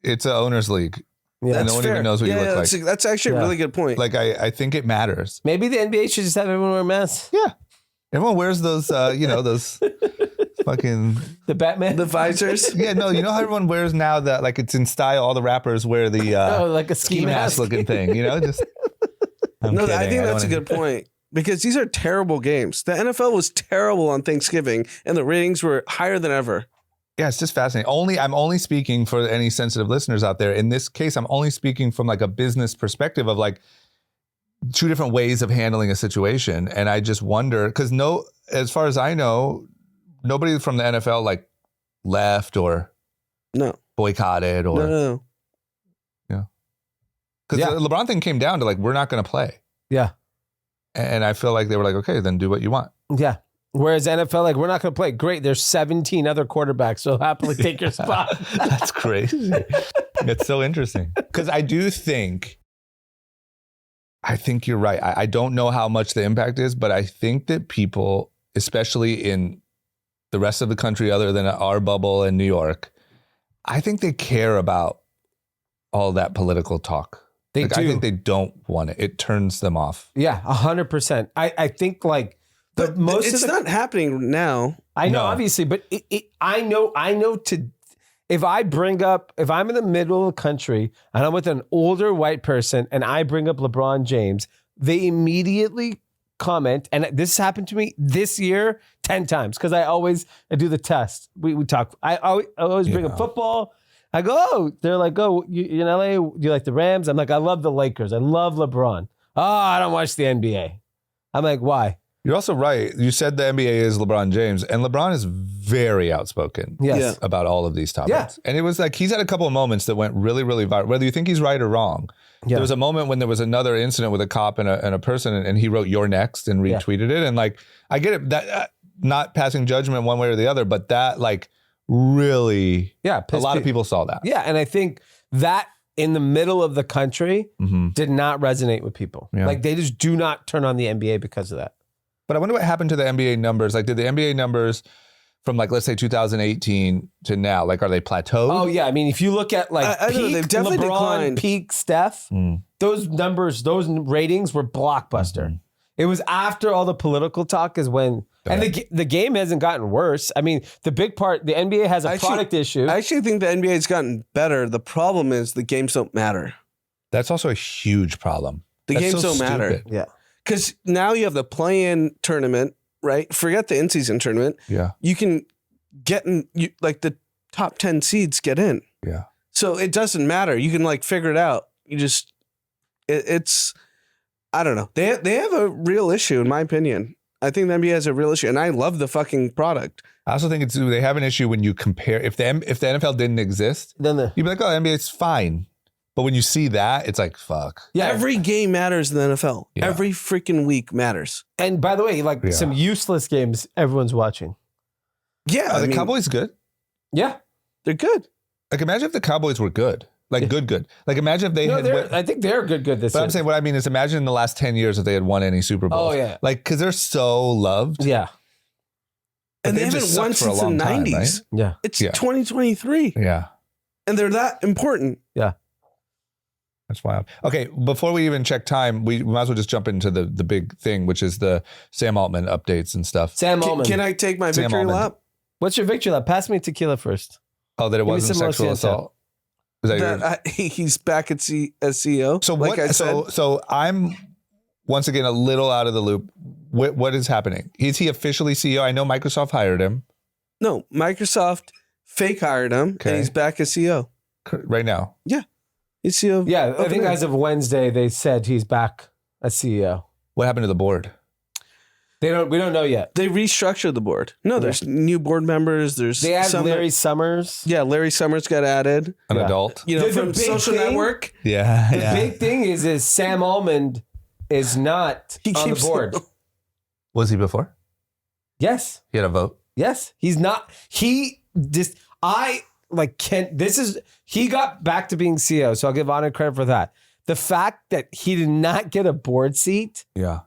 it's an owner's league. Yeah. And no one even knows what you look like. That's actually a really good point. Like, I think it matters. Maybe the NBA should just have everyone wear masks. Yeah. Everyone wears those, those fucking... The Batman. The visors. Yeah, no, you know how everyone wears now that, like, it's in style, all the rappers wear the like a ski mask looking thing, just... I'm I kidding. think don't that's a wanna- good point because these are terrible games. The NFL was terrible on Thanksgiving and the ratings were higher than ever. Yeah, it's just fascinating. I'm only speaking for any sensitive listeners out there. In this case, I'm only speaking from like a business perspective of like two different ways of handling a situation. And I just wonder, because as far as I know, nobody from the NFL like left or boycotted or No. because the LeBron thing came down to like, we're not going to play. Yeah. And I feel like they were like, okay, then do what you want. Yeah. Whereas NFL, like, we're not going to play. Great. There's 17 other quarterbacks, so happily take your spot. That's crazy. It's so interesting. Because I think you're right. I don't know how much the impact is, but I think that people, especially in the rest of the country other than our bubble in New York, I think they care about all that political talk. They do. I think they don't want it. It turns them off. Yeah, 100%. I think like But it's not happening now. I know, obviously, but I know if I'm in the middle of the country and I'm with an older white person and I bring up LeBron James, they immediately comment, and this happened to me this year 10 times because I do the test. We talk. I always bring up football. I go, oh, they're like, oh, you in LA, do you like the Rams? I'm like, I love the Lakers. I love LeBron. Oh, I don't watch the NBA. I'm like, why? You're also right. You said the NBA is LeBron James, and LeBron is very outspoken about all of these topics. Yeah. And it was like he's had a couple of moments that went really, really viral. Whether you think he's right or wrong, there was a moment when there was another incident with a cop and a person, and he wrote "You're next" and retweeted it. And like, I get it, that not passing judgment one way or the other, but that like really, a lot of people saw that. Yeah, and I think that in the middle of the country did not resonate with people. Yeah. Like they just do not turn on the NBA because of that. But I wonder what happened to the NBA numbers. Like, did the NBA numbers from like, let's say 2018 to now, like, are they plateaued? Oh yeah, I mean, if you look at like I know, they've definitely LeBron, declined. peak Steph, those numbers, those ratings were blockbuster. It was after all the political talk is when, and the game hasn't gotten worse. I mean, the big part, the NBA has a product issue. I actually think the NBA has gotten better. The problem is the games don't matter. That's also a huge problem. The That's games so don't matter. stupid. Yeah. Because now you have the play-in tournament, right? Forget the in-season tournament. Yeah. You can get in, like the top 10 seeds get in. I don't know. They have a real issue, in my opinion. I think the NBA has a real issue, and I love the fucking product. I also think they have an issue when you compare. If the NFL didn't exist, Then you'd be like, oh, NBA's fine. But when you see that, it's like, fuck. yeah. Every game matters in the NFL. Yeah. Every freaking week matters. And by the way, like Yeah. some useless games everyone's watching. Yeah, Are the Cowboys good? Yeah. they're good. Like, imagine if the Cowboys were good. Like, good. Like, imagine if they No, had... I think they're good this But year. I'm saying, what I mean is, imagine in the last 10 years if they had won any Super Bowls. Oh, yeah. Like, because they're so loved. Yeah. But And they they've haven't just won sucked for a since the long time, 90s. Yeah. It's Yeah. 2023. Yeah. And they're that important. That's wild. Okay, before we even check time, we might as well just jump into the big thing, which is the Sam Altman updates and stuff. Sam Altman. Can I take my Sam victory Altman. lap? What's your victory lap? Pass me tequila first. Oh, that it Give me wasn't some sexual Los Santos. assault. Is that your... That he's back at as CEO. So like what? I said. So I'm once again a little out of the loop. What is happening? Is he officially CEO? I know Microsoft hired him No, Microsoft fake hired him, Okay. and he's back as CEO. right now. He's CEO. of Yeah, I think OpenAI. as of Wednesday, they said he's back as CEO. What happened to the board? We don't know yet. They restructured the board. No, there's new board members. There's They had some Larry Summers. Yeah, Larry Summers got added. An Yeah. adult? You know, The from big Social thing- Network. Yeah. The big thing is Sam Altman is not He on the keeps- board. Was he before? Yes. He had a vote. Yes. He's not. He just, he got back to being CEO, so I'll give Anand credit for that. The fact that he did not get a board seat, Yeah.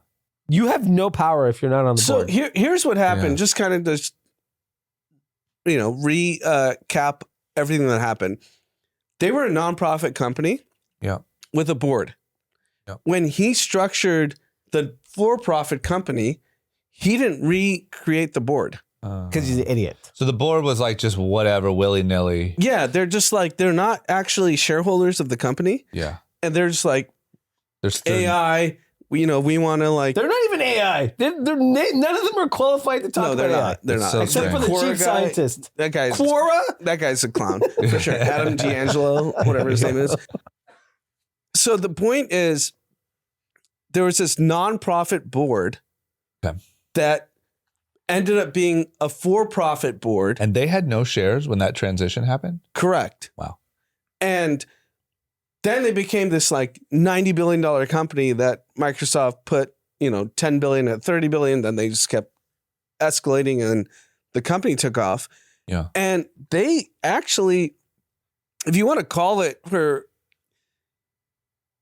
you have no power if you're not on the So board. here's what happened. Yeah. Just kind of just, recap everything that happened. They were a nonprofit company. Yeah. With a board. Yeah. When he structured the for-profit company, he didn't recreate the board. Because he's an idiot. So the board was like just whatever, willy nilly. Yeah, they're just like, they're not actually shareholders of the company. Yeah. And they're just like, There's AI, we want to like. They're not even AI. None of them are qualified to talk No, about they're AI. not. They're It's not. so Except for the Quora chief guy, scientist. That guy's Quora? That guy's a clown for sure. Adam D'Angelo, whatever his name is. So the point is, there was this nonprofit board Okay. that ended up being a for-profit board. And they had no shares when that transition happened? Correct. Wow. And then they became this like $90 billion company that Microsoft put, $10 billion at $30 billion. Then they just kept escalating and the company took off. Yeah. And they actually, if you want to call it, where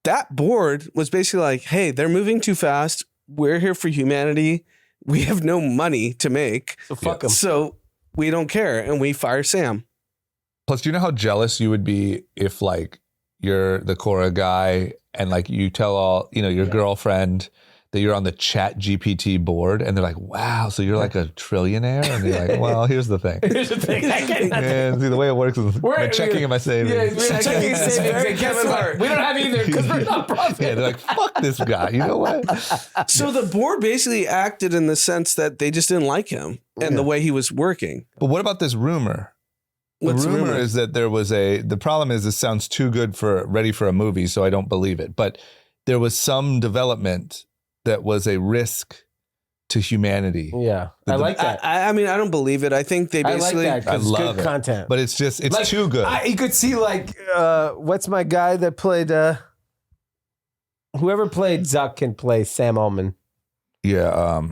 that board was basically like, hey, they're moving too fast. We're here for humanity. We have no money to make. So fuck them. So we don't care. And we fire Sam. Plus, do you know how jealous you would be if like you're the Quora guy and like you tell your girlfriend that you're on the Chat GPT board and they're like, wow, so you're like a trillionaire? And you're like, well, here's the thing. Here's the thing. I get nothing. And see, the way it works is my We're- checking and my savings. Yeah, we're checking savings. Very And guess Kevin what? Hart. We don't have either because we're not profit. Yeah, they're like, fuck this guy. You know what? So the board basically acted in the sense that they just didn't like him and the way he was working. But what about this rumor? What's the the rumor rumor? is that the problem is this sounds too good ready for a movie, so I don't believe it. But there was some development that was a risk to humanity. Yeah, I like that. I mean, I don't believe it. I think they I like basically. that because I it's love good it. content. But it's Like, too good. You could see what's my guy that played whoever played Zuck can play Sam Altman. Yeah,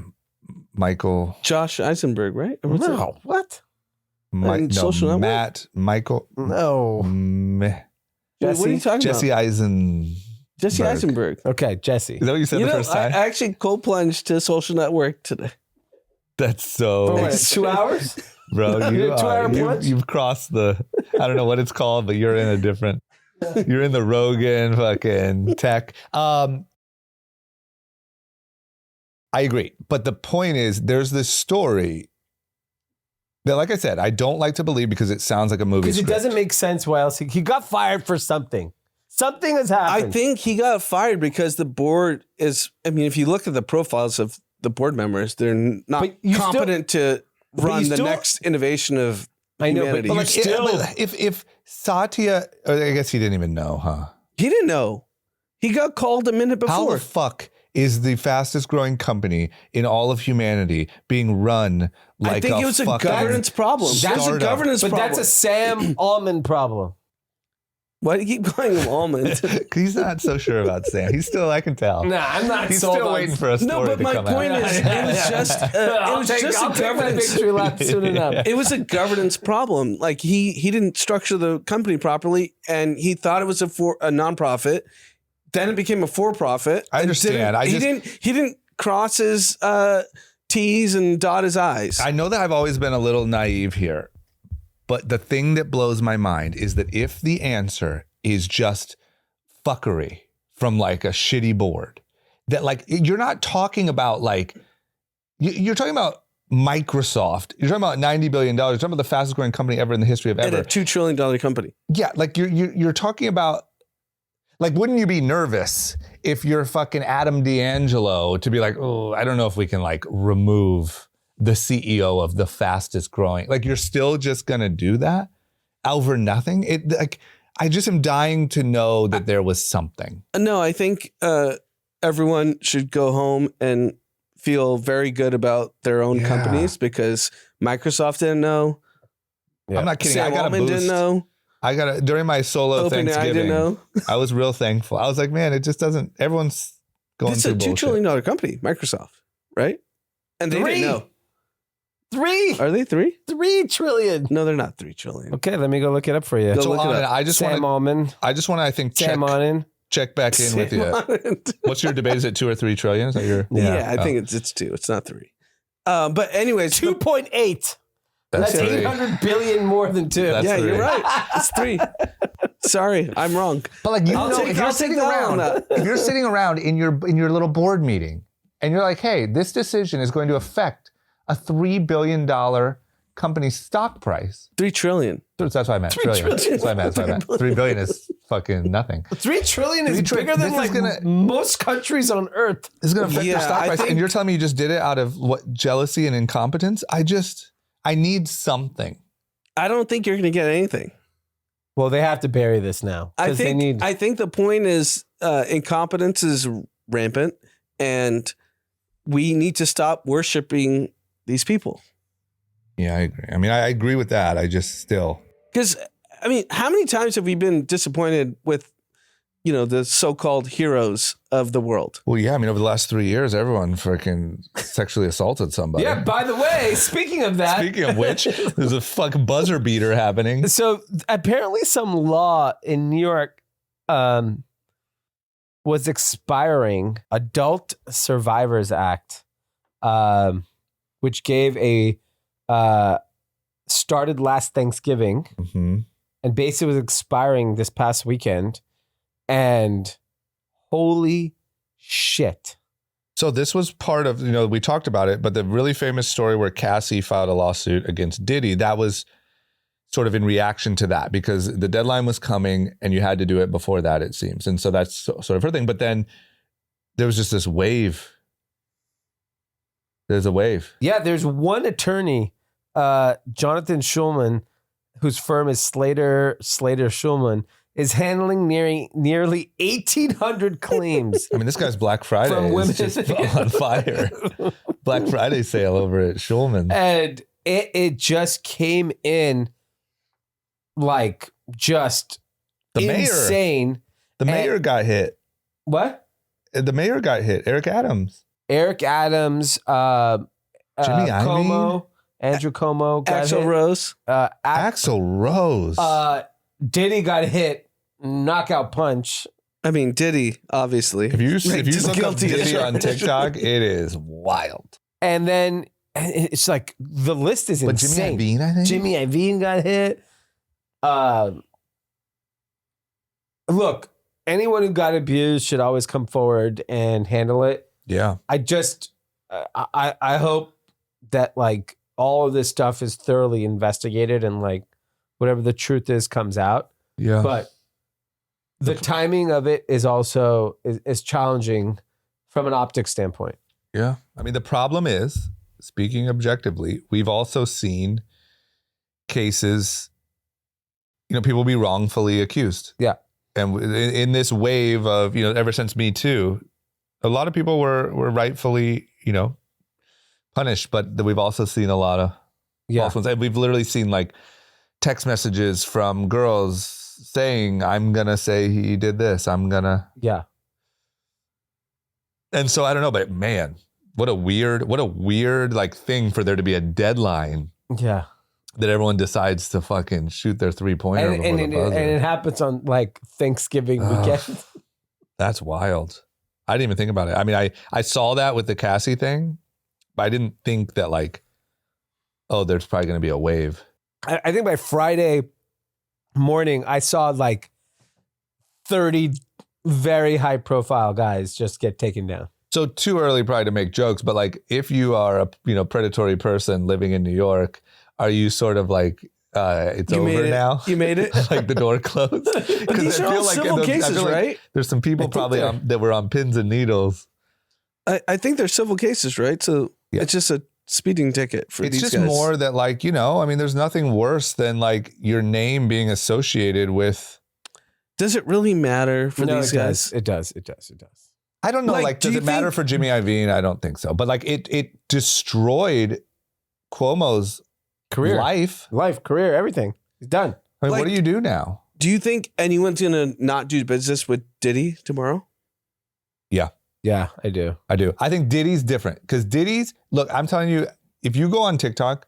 Michael. Josh Eisenberg, right? Or what's No, what? In Social Network? Matt, Michael. No, it? What are you talking Jesse about? Jesse Eisenberg. Eisenberg. okay, Jesse. Is that what you said the first I time? actually cold plunged to Social Network today. That's so, For what, 2 hours? bro. You did a 2-hour plunge? You've crossed the. I don't know what it's called, but you're in a different. You're in the Rogan fucking tech. I agree, but the point is, there's this story that, like I said, I don't like to believe because it sounds like a movie. Because it script. doesn't make sense. Why else he got fired for something? Something has I happened. think he got fired because the board is. I mean, if you look at the profiles of the board members, they're not But you still- competent to run you the still- next innovation of I know, humanity. but Like, still- if Satya, or I guess he didn't even know, huh? He didn't know. He got called a minute How before. the fuck is the fastest growing company in all of humanity being run like I think it was a governance problem. That's a governance But problem. that's a Sam Altman problem. Why do you keep calling him Almond? He's not so sure about Sam. He's still, I can tell. Nah, I'm not He's sold still on- waiting for a story No, but to my come point out. is, it was just I'll a take my governance. victory lap soon enough. It was a governance problem. Like he didn't structure the company properly, and he thought it was a nonprofit. Then it became a for-profit. I understand. He didn't cross his T's and dot his I's. I know that I've always been a little naive here, but the thing that blows my mind is that if the answer is just fuckery from like a shitty board, that like you're not talking about like you're talking about Microsoft, you're talking about $90 billion, you're talking about the fastest growing company ever in the history of and ever. a $2 trillion company. Yeah, like you're talking about, like, wouldn't you be nervous if you're fucking Adam D'Angelo to be like, oh, I don't know if we can like remove the CEO of the fastest growing, like you're still just gonna do that over nothing? It like, I just am dying to know that there was something. No, I think everyone should go home and feel very good about their own Yeah. companies because Microsoft didn't know. Yeah. I'm not kidding. Sam I got a Altman boost. didn't know. I got during my solo OpenAI didn't Thanksgiving. know. I was real thankful. I was like, man, it just doesn't. Everyone's going It's through a $2 bullshit. trillion company, Microsoft, right? And they Three. didn't know. 3 Are they 3? trillion. No, they're not 3 trillion. Okay, let me go look it up for you. Go So look it Anand, up. I just Sam want Altman. to. I just want to. I think check Sam Altman. back in with you. What's your debate? Is it 2 or 3 trillion? Is that your? Yeah, I Oh. think it's 2. It's not 3. But anyways, 2.8. That's three. 800 billion more than 2. That's yeah, three. you're right. It's 3. Sorry, I'm wrong. But like you I'll know, take- if you're I'll sitting take that on around, that. if you're sitting around in your little board meeting, and you're like, hey, this decision is going to affect a $3 billion company's stock price. 3 trillion. That's what I meant. Trillion. That's what I meant. 3 billion is fucking nothing. 3 trillion is 3 tri- bigger than this is like gonna- most countries on earth. This is going to affect your Yeah, stock I price. think- And you're telling me you just did it out of what, jealousy and incompetence? I need something. I don't think you're going to get anything. Well, they have to bury this now. I 'cause they think need. I think the point is incompetence is rampant, and we need to stop worshiping these people. Yeah, I agree. I mean, I agree with that. I just still. Because I mean, how many times have we been disappointed with, the so-called heroes of the world? Well, yeah. I mean, over the last 3 years, everyone freaking sexually assaulted somebody. yeah, by the way, speaking of that. Speaking of which, there's a fucking buzzer beater happening. So apparently some law in New York was expiring, Adult Survivors Act, which gave a started last Thanksgiving Mm-hmm. and basically was expiring this past weekend. And holy shit. So this was part of, we talked about it, but the really famous story where Cassie filed a lawsuit against Diddy, that was sort of in reaction to that because the deadline was coming and you had to do it before that, it seems. And so that's sort of her thing. But then there was just this wave. There's a wave. Yeah, there's one attorney, Jonathan Schulman, whose firm is Slater Schulman, is handling nearly 1,800 claims. I mean, this guy's Black Friday From women. is just on fire. Black Friday sale over at Schulman. And it just came in like just The mayor. insane. The mayor got hit. What? The mayor got hit. Eric Adams. Eric Adams, Jimmy Iovine? Como, Andrew Como, got Axl hit. Rose. Axl Rose. Diddy got hit. Knockout punch. I mean, Diddy, obviously. If you Just look up guilty as Diddy on charged. TikTok, it is wild. And then it's like the list is But Jimmy insane. Iovine, I think. Jimmy Iovine got hit. Look, anyone who got abused should always come forward and handle it. Yeah. I just, I hope that like all of this stuff is thoroughly investigated and like whatever the truth is comes out. Yeah. But the timing of it is also is challenging from an optics standpoint. Yeah. I mean, the problem is, speaking objectively, we've also seen cases, people be wrongfully accused. Yeah. And in this wave of, ever since Me Too, A lot of people were rightfully, punished, but we've also seen a lot of false ones. And we've literally seen like text messages from girls saying, I'm going to say he did this. Yeah. And so I don't know, but man, what a weird like thing for there to be a deadline. Yeah. That everyone decides to fucking shoot their 3-pointer before the buzzer. And it happens on like Thanksgiving weekend. That's wild. I didn't even think about it. I mean, I saw that with the Cassie thing, but I didn't think that like, oh, there's probably going to be a wave. I think by Friday morning, I saw like 30 very high profile guys just get taken down. So too early probably to make jokes, but like if you are a predatory person living in New York, are you sort of like it's over now? You made it. Like the door closed. But these are all civil cases, right? There's some people probably that were on pins and needles. I think they're civil cases, right? So it's just a speeding ticket for these guys. It's just more that like, there's nothing worse than like your name being associated with. Does it really matter for these guys? It does. I don't know. Like does it matter for Jimmy Iovine? I don't think so. But like it destroyed Cuomo's life, career, everything. He's done. I mean, what do you do now? Do you think anyone's going to not do business with Diddy tomorrow? Yeah. Yeah, I do. I think Diddy's different because look, I'm telling you, if you go on TikTok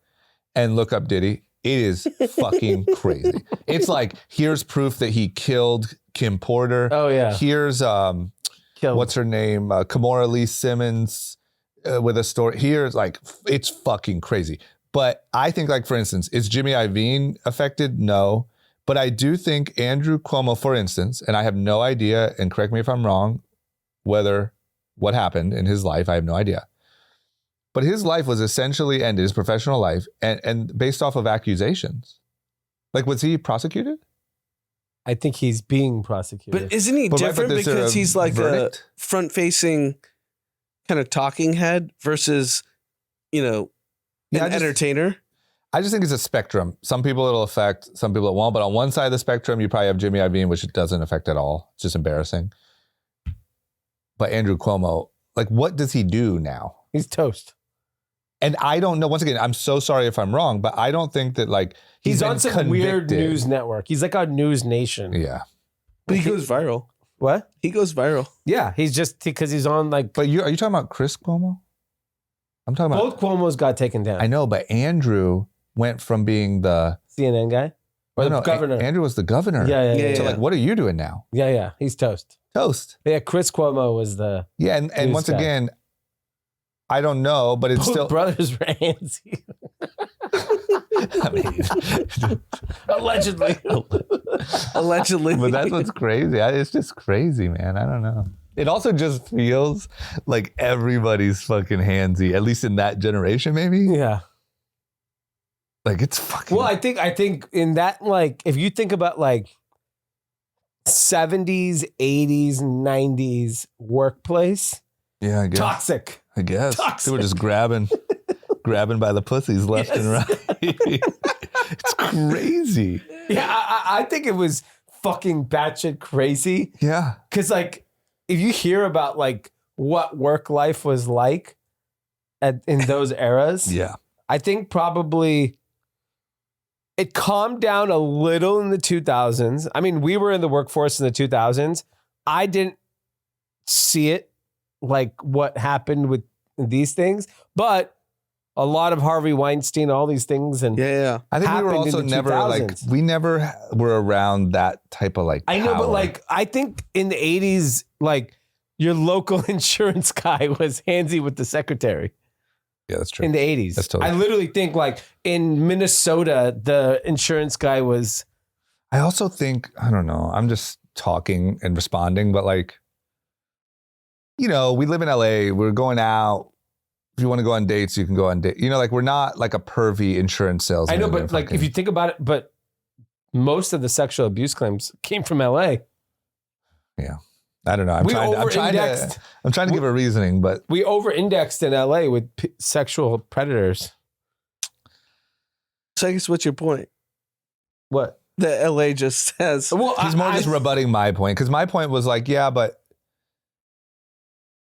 and look up Diddy, it is fucking crazy. It's like, here's proof that he killed Kim Porter. Oh, yeah. Here's, what's her name? Kimora Lee Simmons with a story. Here's like, it's fucking crazy. But I think like, for instance, is Jimmy Iovine affected? No. But I do think Andrew Cuomo, for instance, and I have no idea, and correct me if I'm wrong, what happened in his life, I have no idea. But his life was essentially ended, his professional life, and based off of accusations. Like, was he prosecuted? I think he's being prosecuted. But isn't he different because he's like verdict? A front-facing kind of talking head versus, an entertainer? I just think it's a spectrum. Some people it'll affect, some people it won't. But on one side of the spectrum, you probably have Jimmy Iovine, which it doesn't affect at all. It's just embarrassing. But Andrew Cuomo, like, what does he do now? He's toast. And I don't know. Once again, I'm so sorry if I'm wrong, but I don't think that like he's on some weird news network. He's like on News Nation. Yeah, but he goes viral. What? He goes viral. Yeah, he's just because he's on like. But are you talking about Chris Cuomo? I'm talking about both Cuomos got taken down. I know, but Andrew went from being the CNN guy or the governor. Andrew was the governor. Yeah. So like, what are you doing now? Yeah. He's toast. Yeah, Chris Cuomo was the and once again, I don't know, but it's both still brothers were handsy. I mean, allegedly. But that's what's crazy. It's just crazy, man. I don't know. It also just feels like everybody's fucking handsy, at least in that generation, maybe. Yeah. Like it's fucking. Well, I think in that, like, if you think about like 70s, 80s, 90s workplace. Yeah, I guess. Toxic. I guess. They were just grabbing by the pussies left and right. It's crazy. Yeah, I think it was fucking batshit crazy. Yeah. Because like, if you hear about like what work life was like in those eras, yeah, I think probably it calmed down a little in the 2000s. I mean, we were in the workforce in the 2000s. I didn't see it like what happened with these things, but a lot of Harvey Weinstein, all these things, and yeah. I think we were also never 2000s. Like we never were around that type of like. I know, but like I think in the 80s, like your local insurance guy was handsy with the secretary. Yeah, that's true. In the 80s, that's totally. I literally think like in Minnesota, the insurance guy was. I also think I don't know. I'm just talking and responding, but like. You know, we live in LA. We're going out. If you want to go on dates, you can go on dates. You know, like we're not like a pervy insurance salesman. I know, but like if you think about it, but most of the sexual abuse claims came from LA. Yeah, I don't know. I'm trying to give a reasoning, but we over-indexed in LA with sexual predators. So I guess what's your point? What? That LA just has. Well, he's more just rebutting my point because my point was like, yeah, but.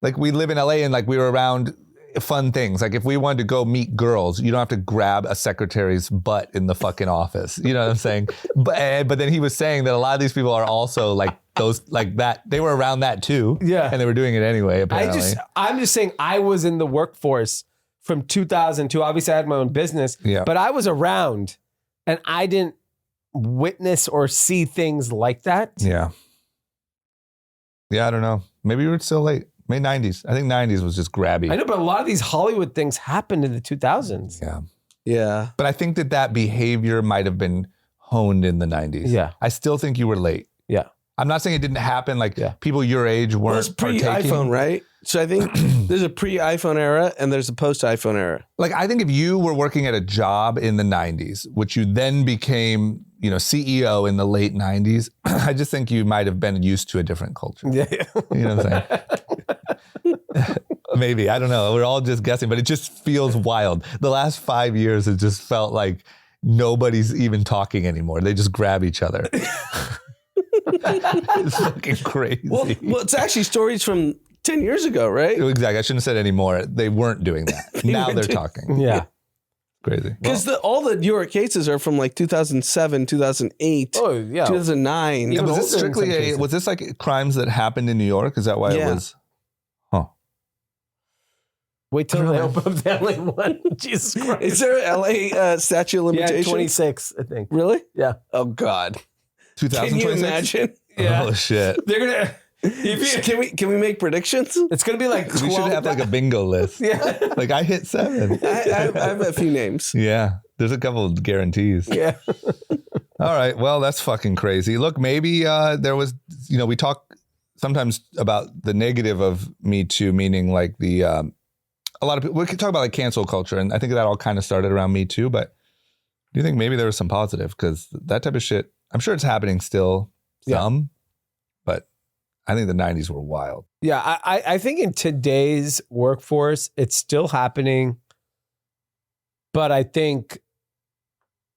like we live in LA and like we were around fun things. Like if we wanted to go meet girls, you don't have to grab a secretary's butt in the fucking office. You know what I'm saying? But then he was saying that a lot of these people are also like those, like that. They were around that too. Yeah. And they were doing it anyway, apparently. I'm just saying I was in the workforce from 2002. Obviously I had my own business, but I was around and I didn't witness or see things like that. Yeah. Yeah, I don't know. Maybe we were still late. Maybe 90s. I think 90s was just grabby. I know, but a lot of these Hollywood things happened in the 2000s. Yeah. Yeah. But I think that behavior might have been honed in the 90s. Yeah. I still think you were late. Yeah. I'm not saying it didn't happen. Like people your age weren't Well, it's pre-iPhone, right? So I think there's a pre-iPhone era and there's a post-iPhone era. Like I think if you were working at a job in the 90s, which you then became, you know, CEO in the late 90s, I just think you might have been used to a different culture. Yeah. You know what I'm saying? Maybe. I don't know. We're all just guessing, but it just feels wild. The last 5 years, it just felt like nobody's even talking anymore. They just grab each other. It's fucking crazy. Well, it's actually stories from 10 years ago, right? Exactly. I shouldn't have said any more. They weren't doing that. Now they're talking. Yeah. Crazy. Because all the New York cases are from like 2007, 2008, Oh, yeah. 2009. Yeah, was older this in strictly some cases. was this like crimes that happened in New York? Is that why Yeah. it was? Huh. Wait till they open up the LA one. Jesus Christ. Is there an LA statute of Yeah, limitations? 26, I think. Really? Yeah. Oh, God. Can 2026? you imagine? Yeah. Oh shit. They're going to... Can we make predictions? It's going to be like 12. We should have like a bingo list. Yeah. Like I hit 7. I have a few names. Yeah. There's a couple of guarantees. Yeah. All right. Well, that's fucking crazy. Look, maybe there was, you know, we talk sometimes about the negative of Me Too, meaning like the, a lot of people, we could talk about like cancel culture. And I think that all kind of started around Me Too. But do you think maybe there was some positive? Because that type of shit, I'm sure it's happening still some, but I think the 90s were wild. Yeah, I think in today's workforce, it's still happening. But I think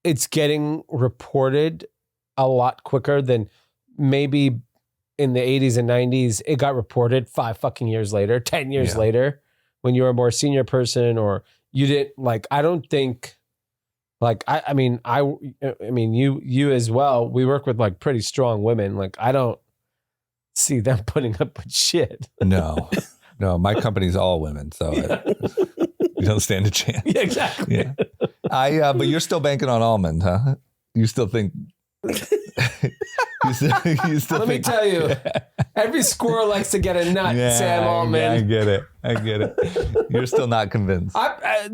it's getting reported a lot quicker than maybe in the 80s and 90s. It got reported 5 fucking years later, 10 years later, when you were a more senior person or you didn't like, I don't think like, I mean, you as well, we work with like pretty strong women. Like, I don't see them putting up with shit. No, my company's all women. So you don't stand a chance. Yeah, exactly. Yeah. But you're still banking on almond, huh? You still think... you still Let me tell you, every squirrel likes to get a nut, Sam Altman. Yeah, I get it. You're still not convinced. I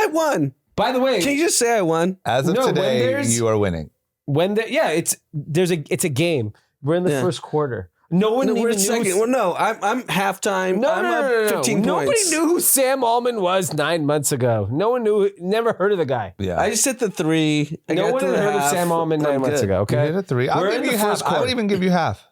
won. By the way, Can you just say I won? As of No, when today, there's- you are winning. it's a game. We're in the first quarter. No one No, even we're knew. second. Well, no, I'm halftime. No, I'm no, up no, no, no. 15 Nobody points. knew who Sam Altman was 9 months ago. No one knew. Never heard of the guy. Yeah. I just hit the 3. I No got one to had the heard of half. Sam Altman 9 I'm months good. ago. You Okay, hit a 3. I'll We're give in you the half. first I would quarter. even give you half.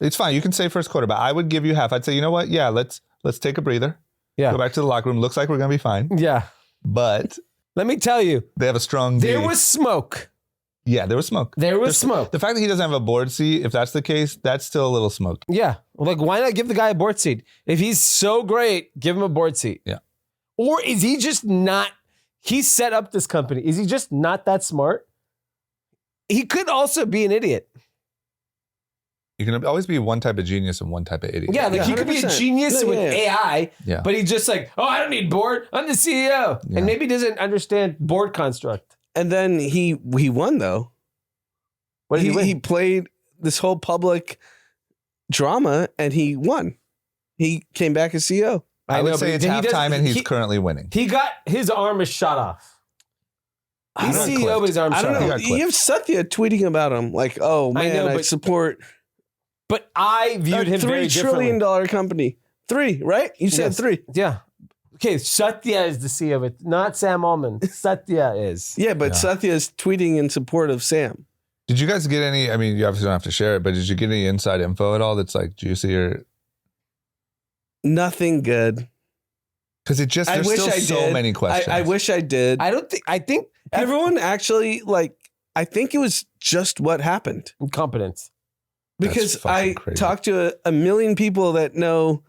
It's fine. You can say first quarter, but I would give you half. I'd say, you know what? Yeah, let's take a breather. Yeah. Go back to the locker room. Looks like we're gonna be fine. Yeah. But Let me tell you, they have a strong D. there was smoke. Yeah, there was smoke. There was There's- smoke. The fact that he doesn't have a board seat, if that's the case, that's still a little smoke. Yeah. Like, why not give the guy a board seat? If he's so great, give him a board seat. Yeah. Or is he just not, he set up this company. Is he just not that smart? He could also be an idiot. You can always be one type of genius and one type of idiot. Yeah, like Yeah, he could be a 100%. genius Yeah, with yeah. AI, Yeah. but he's just like, oh, I don't need board. I'm the CEO. Yeah. And maybe he doesn't understand board construct. And then he won, though. What did he win? He played this whole public drama and he won. He came back as CEO. I would know, say but it's he doesn't- halftime and he's he- currently winning. He got his arm is shot off. He's don't CEO, clip. but his arm I shot don't off. know. got clipped. You have Satya tweeting about him like, oh, I man, know, I but- support But I viewed him very $3 trillion differently. company. 3, right? You said Yes. 3. Yeah. Okay, Satya is the CEO of it, not Sam Altman. Satya is. Yeah, but Yeah. Satya is tweeting in support of Sam. Did you guys get any? I mean, you obviously don't have to share it, but did you get any inside info at all that's like juicy or? Nothing good. Because it just I there's wish still I so did. many questions. I wish I did. I think Everyone actually, like, I think it was just what happened. incompetence. Because That's fucking I crazy. talked to a million people that know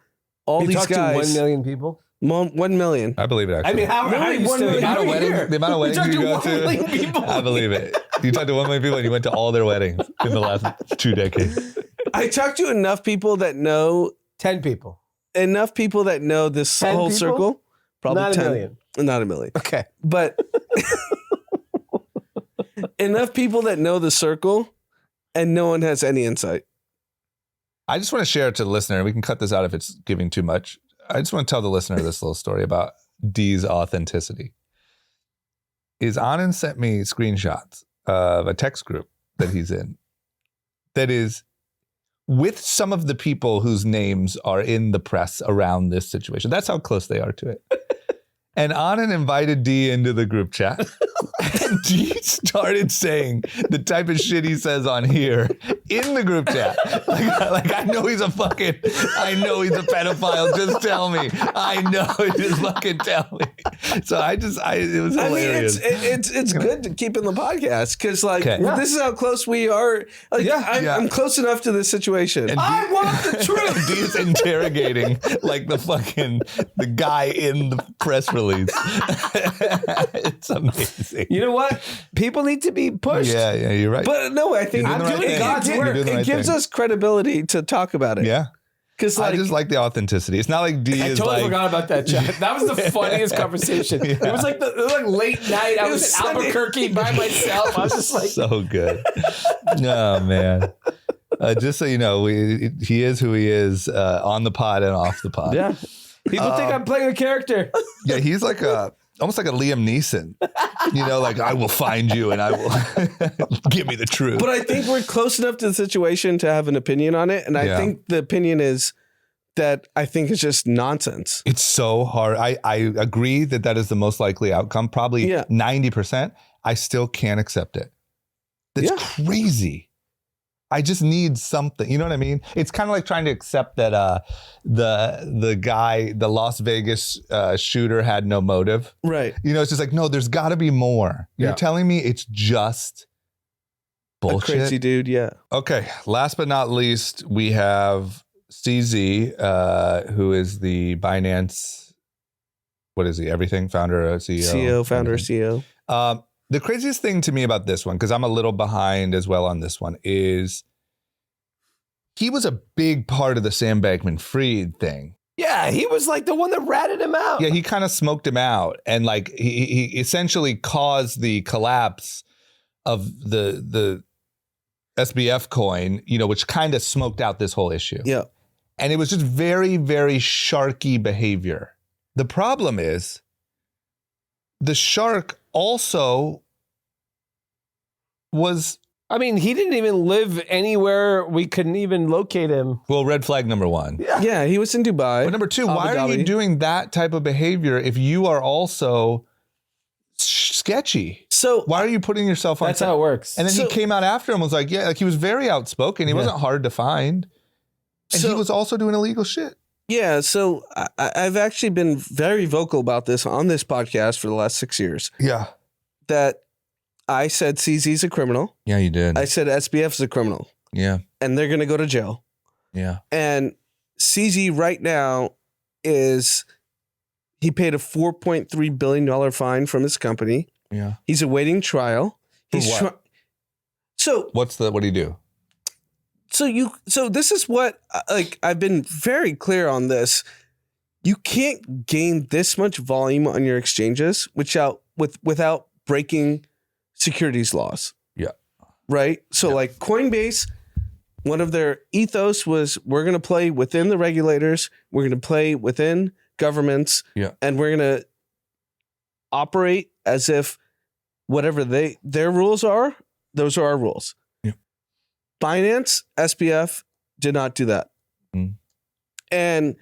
all You these talked to guys. 1 million people. 1 million. I believe it. Actually, I mean, how are you still The amount of here? the amount of weddings talked you to go 1 to. million people. I believe it. You talked to 1 million people, and you went to all their weddings in the last 2 decades. I talked to enough people that know 10 people. This 10 whole people? circle. Probably Not 10. a million. Not a million. Okay. But enough people that know the circle, and no one has any insight. I just want to share it to the listener. We can cut this out if it's giving too much. I just want to tell the listener this little story about D's authenticity. Anand sent me screenshots of a text group that he's in that is with some of the people whose names are in the press around this situation. That's how close they are to it. And Anand invited D into the group chat. And D started saying the type of shit he says on here in the group chat. Like I know he's a pedophile. Just tell me. I know. Just fucking tell me. So it was hilarious. I mean, it's good to keep in the podcast because this is how close we are. Like, I'm close enough to this situation. And I want the truth. D is interrogating like the guy in the press release. It's amazing. You know what? People need to be pushed. Yeah, you're right. But no, I think You're doing the right thing. God's You're work. doing the it right gives thing. us credibility to talk about it. Yeah. Because I just like the authenticity. It's not like D I is totally like forgot about that chat. That was the funniest conversation. Yeah. It was like late night. I was in Sunday. Albuquerque by myself. I was just like, so good. Oh man. Just so you know, he is who he is on the pod and off the pod. yeah. People think I'm playing a character. Yeah, he's like almost like a Liam Neeson. You know, like I will find you and I will give me the truth. But I think we're close enough to the situation to have an opinion on it. And I think the opinion is that I think it's just nonsense. It's so hard. I agree that is the most likely outcome. Probably 90%. I still can't accept it. That's crazy. I just need something. You know what I mean? It's kind of like trying to accept that the guy, the Las Vegas shooter had no motive. Right. You know, it's just like, no, there's got to be more. You're telling me it's just bullshit? A crazy dude, yeah. Okay. Last but not least, we have CZ, who is the Binance, what is he? Everything? Founder, CEO? Founder, everything. CEO. The craziest thing to me about this one, because I'm a little behind as well on this one, is he was a big part of the Sam Bankman-Fried thing. Yeah, he was like the one that ratted him out. Yeah, he kind of smoked him out, and like he essentially caused the collapse of the SBF coin, you know, which kind of smoked out this whole issue. Yeah. And it was just very, very sharky behavior. The problem is the shark also was... I mean, he didn't even live anywhere we couldn't even locate him. Well, red flag number one. Yeah, he was in Dubai. But number two, Abu why are you Dhabi. doing that type of behavior if you are also sketchy? So Why are you putting yourself on... That's how it works. And then So- he came out after him and was like, yeah, like he was very outspoken. He wasn't hard to find. And he So- was also doing illegal shit. Yeah, so I've actually been very vocal about this on this podcast for the last 6 years. Yeah. That I said CZ's a criminal. Yeah, you did. I said SBF's a criminal. Yeah. And they're going to go to jail. Yeah. And CZ right now he paid a $4.3 billion fine from his company. Yeah. He's awaiting trial. For He's what? So What do you do? So this is what, like, I've been very clear on this. You can't gain this much volume on your exchanges without breaking securities laws. Yeah. Right? So like Coinbase, one of their ethos was we're going to play within the regulators, we're going to play within governments, and we're going to operate as if whatever their rules are, those are our rules. Binance, SBF did not do that. Mm. And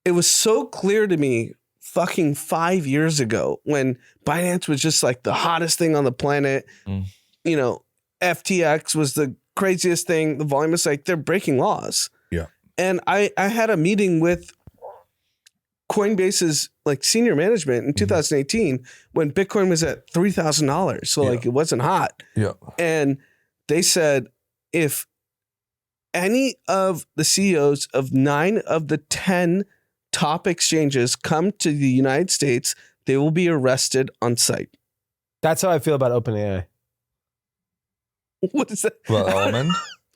it was so clear to me fucking 5 years ago when Binance was just like the hottest thing on the planet. Mm. You know, FTX was the craziest thing. The volume was like, they're breaking laws. Yeah. And I had a meeting with Coinbase's like senior management in 2018 when Bitcoin was at $3,000. So like it wasn't hot. Yeah. And they said, if any of the CEOs of 9 of the 10 top exchanges come to the United States, they will be arrested on site. That's how I feel about OpenAI. What is that? Well,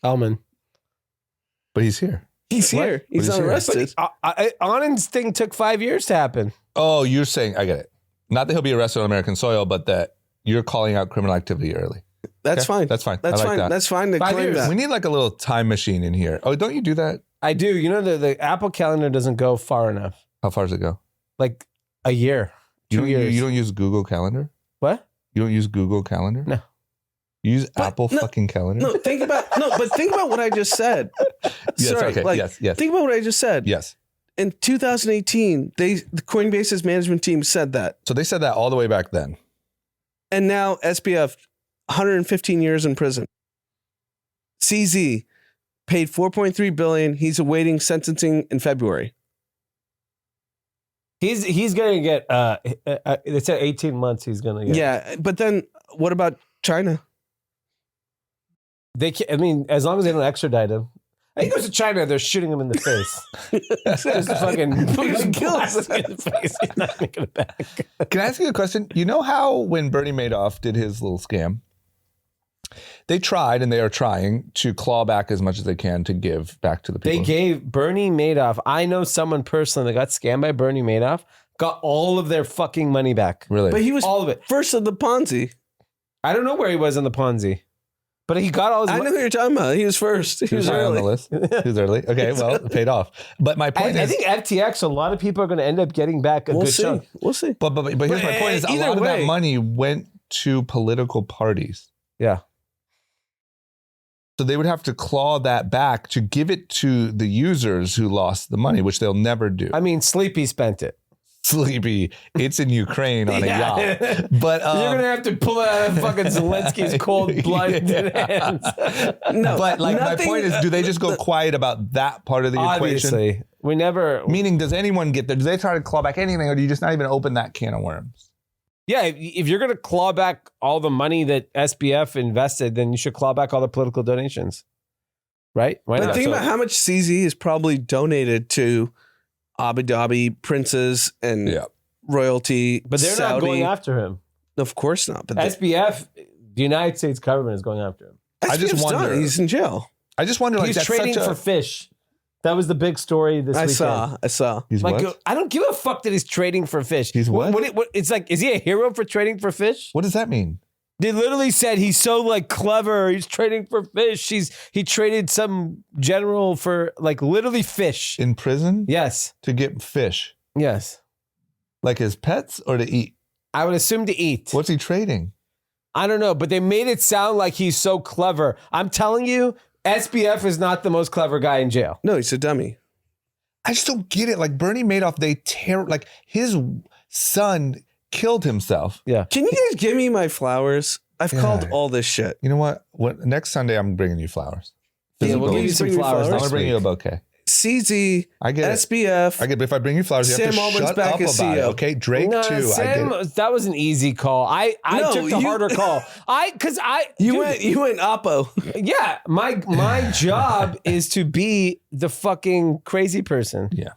Alman. but he's here. He's What? here. He's But he's not here. arrested. Anand's thing took 5 years to happen. Oh, you're saying, I get it. Not that he'll be arrested on American soil, but that you're calling out criminal activity early. That's Okay, fine. That's fine. That's I like fine. that. That's fine to 5 claim years. that. We need like a little time machine in here. Oh, don't you do that? I do. You know, the Apple Calendar doesn't go far enough. How far does it go? Like a year, 2 years. You don't use Google Calendar? What? You don't use Google Calendar? No. You use But Apple no- fucking Calendar? But think about what I just said. Yes, Sorry, okay. like, yes. think about what I just said. Yes. In 2018, the Coinbase's management team said that. So they said that all the way back then. And now SBF, 115 years in prison. CZ paid $4.3 billion. He's awaiting sentencing in February. He's gonna get. They said 18 months. He's gonna get. Yeah, but then what about China? They. I mean, as long as they don't extradite him. I think it goes to China. They're shooting him in the face. Just fucking kills him in the face. He's not making it back. Can I ask you a question? You know how when Bernie Madoff did his little scam, they tried and they are trying to claw back as much as they can to give back to the people. They gave Bernie Madoff. I know someone personally that got scammed by Bernie Madoff. Got all of their fucking money back. Really? But he was All of it. first of the Ponzi. I don't know where he was in the Ponzi, but he got all his I know money. who you're talking about. He was first. He was high on the early. list. He was early. Okay, well, it paid off. But my point I is, think FTX. A lot of people are going to end up getting back a We'll good see. chunk. We'll see. but here's my point: is a either lot of that way- money went to political parties. Yeah. So they would have to claw that back to give it to the users who lost the money, which they'll never do. I mean, Sleepy spent it. Sleepy, it's in Ukraine on a Yeah. yacht. But You're gonna have to pull out fucking Zelensky's cold blooded hands. No, but like my nothing- point is, do they just go quiet about that part of the equation? Obviously, we never. Meaning, does anyone get there? Do they try to claw back anything, or do you just not even open that can of worms? Yeah, if you're gonna claw back all the money that SBF invested, then you should claw back all the political donations, right? Why But not? think So- about how much CZ is probably donated to Abu Dhabi princes and Yeah. royalty. but they're not Saudi. going after him. Of course not. But SBF, the United States government is going after him. I just SBF's done. wonder- He's in jail. I just wonder, like, He's that's trading such a, for fish. That was the big story this I weekend. saw. He's Like, what? I don't give a fuck that he's trading for fish. He's what? It's like, is he a hero for trading for fish? What does that mean? They literally said he's so like clever. He's trading for fish. He traded some general for like literally fish. In prison? Yes, To get fish, yes. like his pets, or to eat? I would assume to eat. What's he trading? I don't know, but they made it sound like he's so clever. I'm telling you, SBF is not the most clever guy in jail. No, he's a dummy. I just don't get it. Like Bernie Madoff, like his son killed himself. Yeah. Can you guys give me my flowers? I've Yeah. called all this shit. You know what? Next Sunday I'm bringing you flowers. Yeah, we'll give you some Bring me flowers. I'm flowers. gonna bring you a bouquet. CZ, I get it. SBF. I get it. But if I bring you flowers, you have Sam to Altman's shut back up as about it. CEO. Okay, Drake No, too. I Sam, get it. that was an easy call. I No, took the you- harder call. You dude, went Oppo. Yeah, my job is to be the fucking crazy person. Yeah,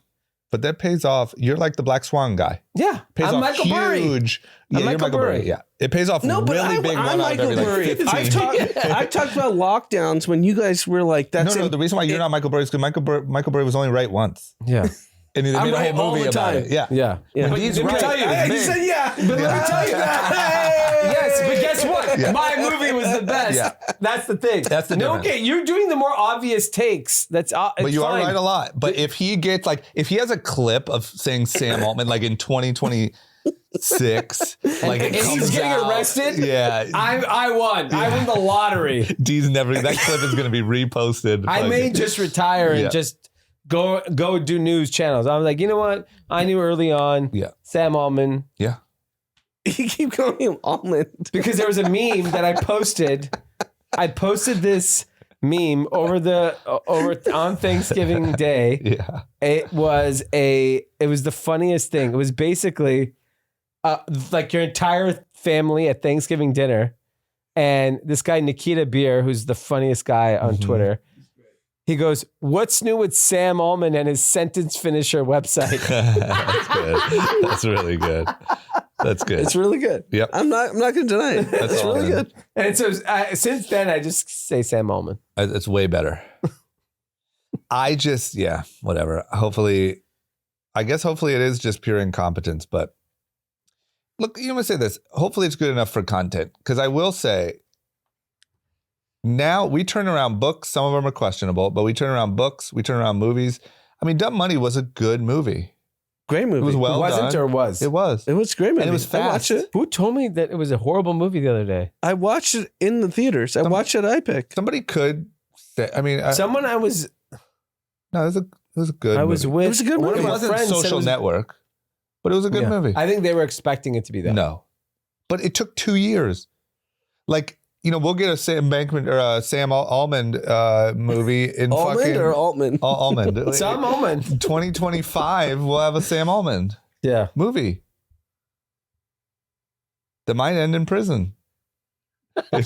but that pays off. You're like the Black Swan guy. Yeah, Pays I'm off Michael Burry. huge. I'm Yeah, you're Michael Michael Burry. Burry. Yeah, it pays off No, but really big. I'm one out of Michael every, like, Burry. 15. I've talked about lockdowns when you guys were like, "That's No, the reason why you're not Michael Burry is because Michael Burry was only right once, Yeah, and they I'm made a right whole all movie the about time. it. Yeah, yeah. Yeah. When he's let me right, tell you, it's He big. said, "Yeah," but let me tell you Yes, but guess what? My movie was the best. Yeah. That's the thing. That's the difference. Okay, you're doing the more obvious takes. That's But you fine. are right a lot. But if he gets if he has a clip of saying Sam Altman like in 2026, like it and he's comes getting out, arrested? Yeah, I won. I won the lottery. D's never. That clip is going to be reposted. I may just retire Yeah. and just go do news channels. I was like, you know what? I knew early on. Yeah. Sam Altman. Yeah. You keep calling him almond. Because there was a meme that I posted. I posted this meme over on Thanksgiving Day. Yeah. It was the funniest thing. It was basically like your entire family at Thanksgiving dinner, and this guy Nikita Beer, who's the funniest guy on Twitter, He goes, "What's new with Sam Altman and his sentence finisher website?" That's good. That's really good. That's good. It's really good. Yep. I'm not going to deny it. That's It's really Altman. good. And so since then, I just say Sam Altman. It's way better. Whatever. Hopefully it is just pure incompetence. But look, you must say this. Hopefully it's good enough for content. Because I will say, now we turn around books. Some of them are questionable, but we turn around books. We turn around movies. I mean, Dumb Money was a good movie. Great movie. It was well Wasn't done. or was? It was. It was a great movie. And it was I watched fast. it. Who told me that it was a horrible movie the other day? I watched it in the theaters. I watched it at iPic. Somebody could say, I mean, Someone I was no, it was a good I was movie. with. It was a good one movie. of It my wasn't friends said Social it was- Network, but it was a good Yeah. movie. I think they were expecting it to be that. No, but it took 2 years. Like, we'll get a Sam Bankman or a Sam Almond movie in Almond fucking or Altman? Almond. Sam Altman. 2025, we'll have a Sam Almond Yeah. movie that might end in prison. Dave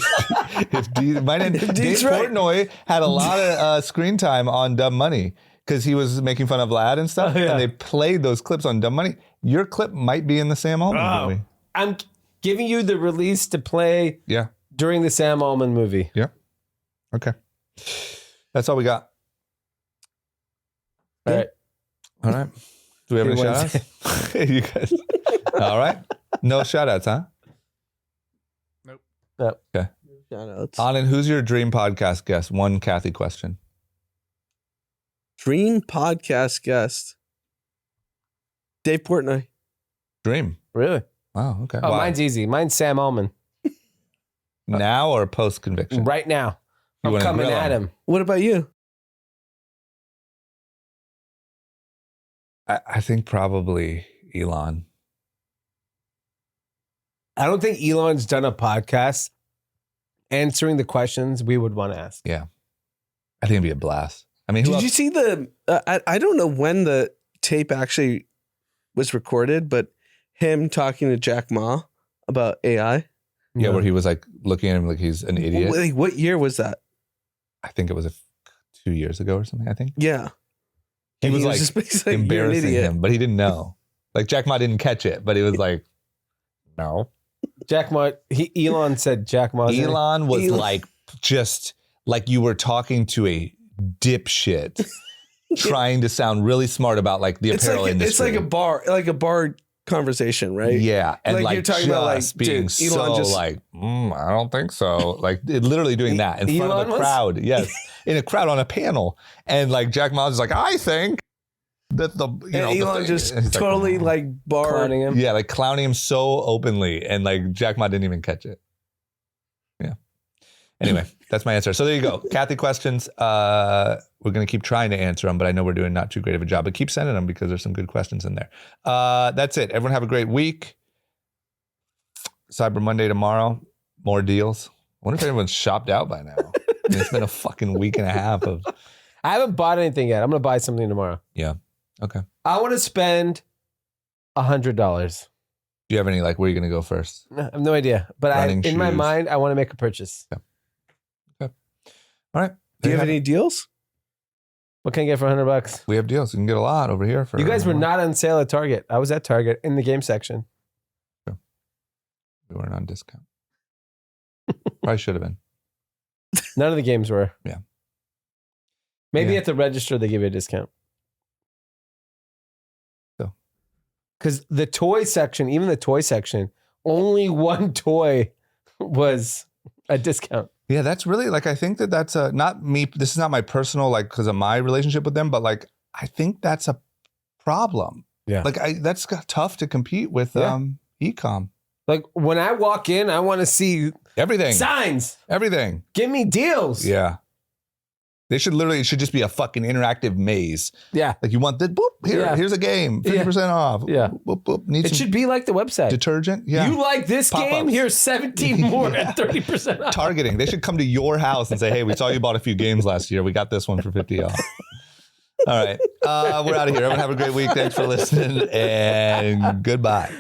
Dean's right. Portnoy had a lot of screen time on Dumb Money because he was making fun of Vlad and stuff, Oh, yeah. and they played those clips on Dumb Money. Your clip might be in the Sam Almond movie. I'm giving you the release to play Yeah. during the Sam Altman movie. Yeah. Okay. That's all we got. All right. All right. Do we have any Hey, shout outs? You guys. All right. No shout outs, huh? Nope. Okay. Shout-outs. Anand, who's your dream podcast guest? One Kathy question. Dream podcast guest. Dave Portnoy. Dream. Really? Wow. Okay. Oh, Why? mine's easy. Mine's Sam Altman. Now or post conviction? Right now. You I'm wanna coming grill at him? him. What about you? I think probably Elon. I don't think Elon's done a podcast answering the questions we would want to ask. Yeah. I think it'd be a blast. I mean, who Did else? you see the? I don't know when the tape actually was recorded, but him talking to Jack Ma about AI. Yeah, where he was like looking at him like he's an idiot. Like, what year was that? I think it was 2 years ago or something. I think Yeah, he And was like just basically like, "You're an embarrassing idiot." him, but he didn't know. Like Jack Ma didn't catch it, but he was like, no. Jack Ma. Elon said Jack Ma. Elon was Elon. like just like you were talking to a dipshit, trying to sound really smart about like the apparel industry. It's like a bar conversation, right? Yeah, and Like, like you're talking about, like, just being dude, Elon so just- like, I don't think so. Like literally doing that in front Elon of a was? crowd. Yes, in a crowd on a panel, and like Jack Ma's is like, I think that the And the Elon thing- just and he's like, totally "Oh." like bar. clowning him. Yeah, like clowning him so openly, and like Jack Ma didn't even catch it. Yeah. Anyway, that's my answer. So there you go. Kathy questions. We're gonna keep trying to answer them, but I know we're doing not too great of a job. But keep sending them because there's some good questions in there. That's it. Everyone have a great week. Cyber Monday tomorrow. More deals. I wonder if everyone's shopped out by now. I mean, it's been a fucking week and a half of. I haven't bought anything yet. I'm going to buy something tomorrow. Yeah. Okay. I want to spend $100. Do you have any like where are you gonna go first? I have no idea, but Running in my shoes. mind, I want to make a purchase. All right. Do you have There any deals? What can I get for $100? We have deals. You can get a lot over here for. You guys were not on sale at Target. I was at Target in the game section. We weren't on discount. Probably should have been. None of the games were. Yeah. Maybe Yeah. at the register they give you a discount. So. Because the toy section, even the toy section, only one toy was a discount. Yeah, that's really like I think that's not me. This is not my personal like because of my relationship with them, but like I think that's a problem. Yeah. Like that's tough to compete with Yeah. e-com. Like when I walk in, I want to see Everything. signs. Everything. Give me deals. Yeah. They should literally, it should just be a fucking interactive maze. Yeah. Like you want this, boop, Yeah. here's a game, 50% off. Yeah. Boop, boop. Need It some should be like the website. detergent. Yeah. You like this Pop-ups. game? Here's 17 more Yeah. at 30% off. Targeting. They should come to your house and say, hey, we saw you bought a few games last year. We got this one for 50 off. All right. We're out of here. Everyone have a great week. Thanks for listening and goodbye.